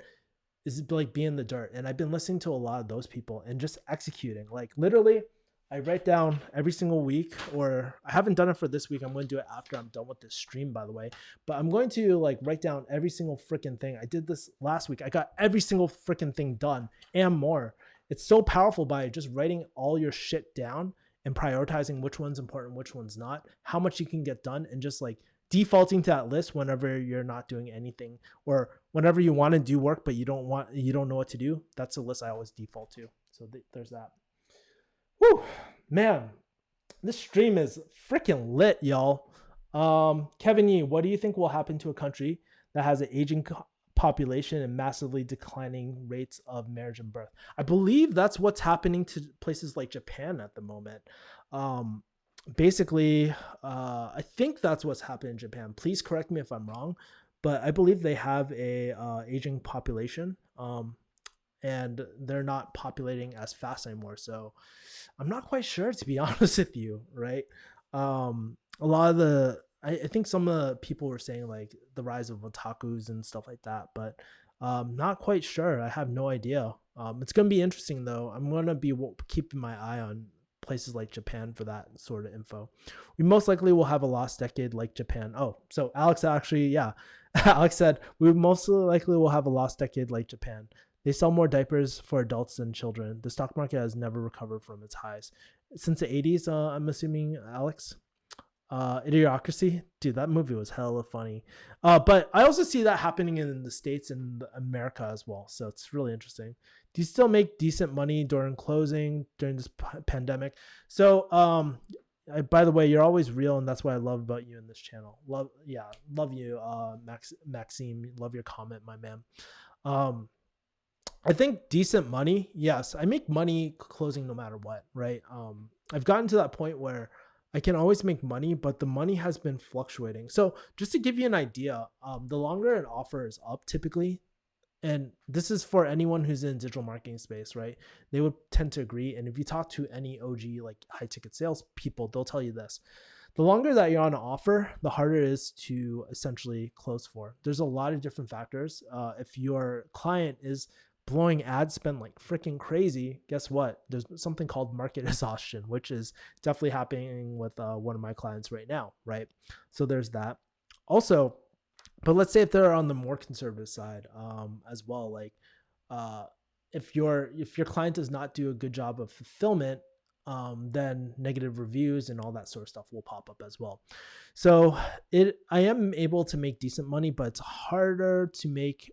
is like being in the dirt. And I've been listening to a lot of those people and just executing. Like, literally, I write down every single week, or I haven't done it for this week. I'm going to do it after I'm done with this stream, by the way. But I'm going to, like, write down every single freaking thing. I did this last week. I got every single freaking thing done and more. It's so powerful by just writing all your shit down and prioritizing which one's important, which one's not, how much you can get done, and just, like, defaulting to that list whenever you're not doing anything, or whenever you want to do work but you don't know what to do. That's a list I always default to. So there's that. Whew, man, this stream is freaking lit, y'all. Kevin Yee, what do you think will happen to a country that has an aging population and massively declining rates of marriage and birth? I believe that's what's happening to places like Japan at the moment. Basically, I think that's what's happening in Japan. Please correct me if I'm wrong, but I believe they have a aging population, and they're not populating as fast anymore. So I'm not quite sure, to be honest with you, right? A lot of I think some of the people were saying, like, the rise of otakus and stuff like that, but not quite sure. I have no idea. It's going to be interesting, though. I'm going to be keeping my eye on places like Japan for that sort of info. We most likely will have a lost decade like Japan. Oh, so Alex actually, yeah. Alex said, we most likely will have a lost decade like Japan. They sell more diapers for adults than children. The stock market has never recovered from its highs. Since the 80s, I'm assuming, Alex. Idiocracy, dude, that movie was hella funny. But I also see that happening in the States and America as well. So it's really interesting. Do you still make decent money during closing during this pandemic? So, by the way, you're always real, and that's what I love about you in this channel. Love you, Maxime. Love your comment, my man. I think decent money. Yes, I make money closing no matter what, right? I've gotten to that point where I can always make money, but the money has been fluctuating. So just to give you an idea, the longer an offer is up, typically, and this is for anyone who's in digital marketing space, right? They would tend to agree. And if you talk to any OG, like, high ticket sales people, they'll tell you this. The longer that you're on an offer, the harder it is to essentially close for. There's a lot of different factors. If your client is blowing ad spend like freaking crazy, guess what? There's something called market exhaustion, which is definitely happening with one of my clients right now, right? So there's that. Also, But let's say if they're on the more conservative side, as well, like uh, if your client does not do a good job of fulfillment, then negative reviews and all that sort of stuff will pop up as well. So I am able to make decent money, but it's harder to make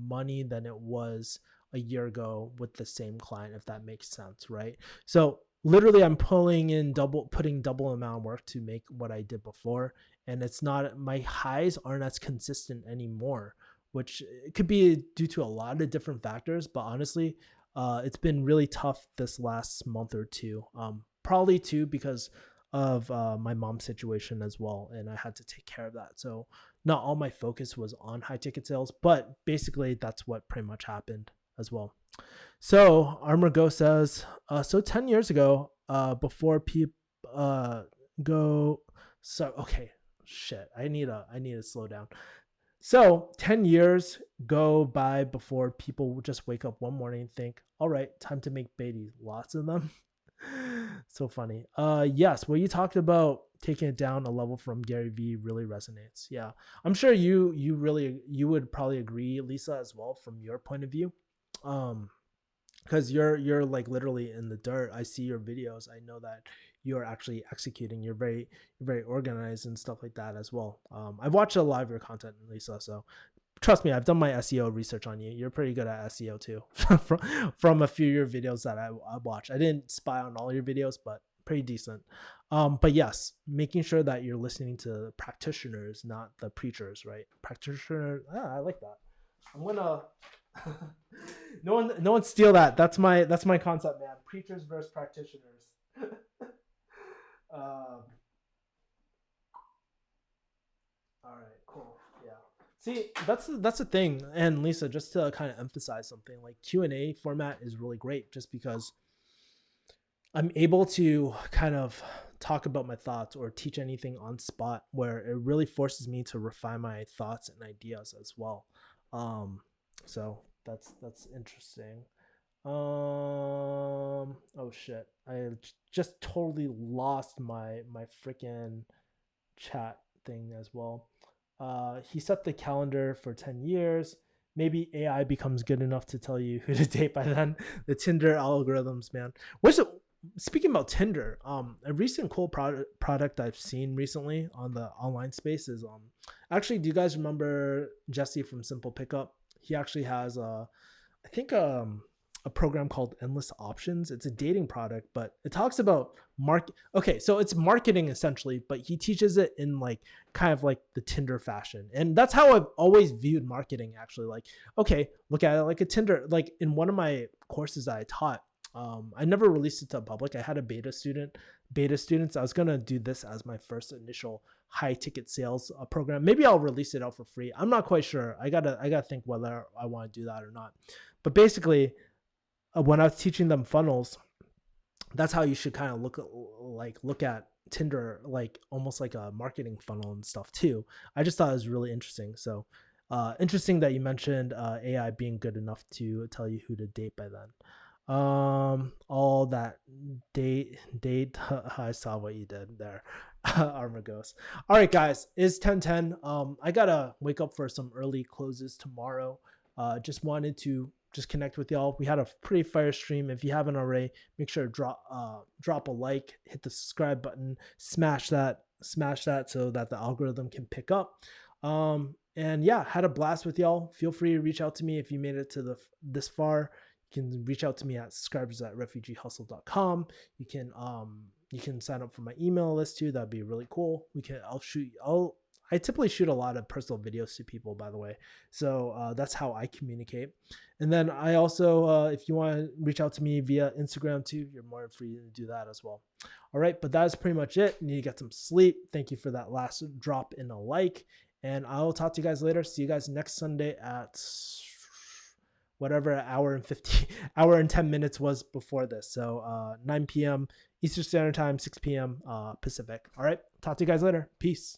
money than it was a year ago with the same client, if that makes sense, right? So literally I'm putting double amount of work to make what I did before, and it's not, my highs aren't as consistent anymore, which it could be due to a lot of different factors. But honestly, it's been really tough this last month or two. Probably too because of my mom's situation as well, and I had to take care of that. So not all my focus was on high ticket sales, but basically that's what pretty much happened as well. So Armor Go says, so 10 years ago, before people go, so okay, shit, I need to slow down. So 10 years go by before people just wake up one morning and think, all right, time to make babies. Lots of them. So funny. Yes, what you talked about taking it down a level from Gary Vee really resonates. Yeah. I'm sure you would probably agree, Lisa, as well, from your point of view. Um, because you're like literally in the dirt. I see your videos. I know that you're actually executing. You're very organized and stuff like that as well. I've watched a lot of your content, Lisa. So trust me, I've done my SEO research on you. You're pretty good at SEO too, from a few of your videos that I watched. I didn't spy on all your videos, but pretty decent. But yes, making sure that you're listening to practitioners, not the preachers, right? Practitioner. I like that. I'm gonna. No one steal that. That's my concept, man. Preachers versus practitioners. um, all right, cool. Yeah. See, that's the thing. And Lisa, just to kind of emphasize something, like Q&A format is really great, just because I'm able to kind of talk about my thoughts or teach anything on spot, where it really forces me to refine my thoughts and ideas as well. Um, so that's interesting. Oh shit. I just totally lost my freaking chat thing as well. He set the calendar for 10 years. Maybe AI becomes good enough to tell you who to date by then. The Tinder algorithms, man. What's it? Speaking about Tinder, a recent cool product I've seen recently on the online space is actually, do you guys remember Jesse from Simple Pickup? He actually has I think a program called Endless Options. It's a dating product, but it talks about market. Okay, so it's marketing essentially, but he teaches it in like kind of like the Tinder fashion, and that's how I've always viewed marketing. Actually, like, okay, look at it like a Tinder. Like in one of my courses that I taught, I never released it to the public. I had a beta students. I was gonna do this as my first initial high ticket sales program. Maybe I'll release it out for free. I'm not quite sure. I gotta think whether I want to do that or not. But basically, when I was teaching them funnels, that's how you should kind of look at Tinder, like almost like a marketing funnel and stuff too. I just thought it was really interesting. So interesting that you mentioned AI being good enough to tell you who to date by then. All that date I saw what you did there. Armor Ghost. All right, guys, it's 10:10. I gotta wake up for some early closes tomorrow. Just wanted to just connect with y'all. We had a pretty fire stream. If you haven't already, make sure to drop a like, hit the subscribe button, smash that so that the algorithm can pick up. And yeah, had a blast with y'all. Feel free to reach out to me if you made it to this far. You can reach out to me at subscribers@refugeehustle.com. You can sign up for my email list too. That'd be really cool. I typically shoot a lot of personal videos to people, by the way. So that's how I communicate. And then I also, if you want to reach out to me via Instagram too, you're more free to do that as well. All right, but that is pretty much it. You need to get some sleep. Thank you for that last drop in a like. And I'll talk to you guys later. See you guys next Sunday at whatever hour and 10 minutes was before this. So 9 p.m. Eastern Standard Time, 6 p.m. Pacific. All right, talk to you guys later. Peace.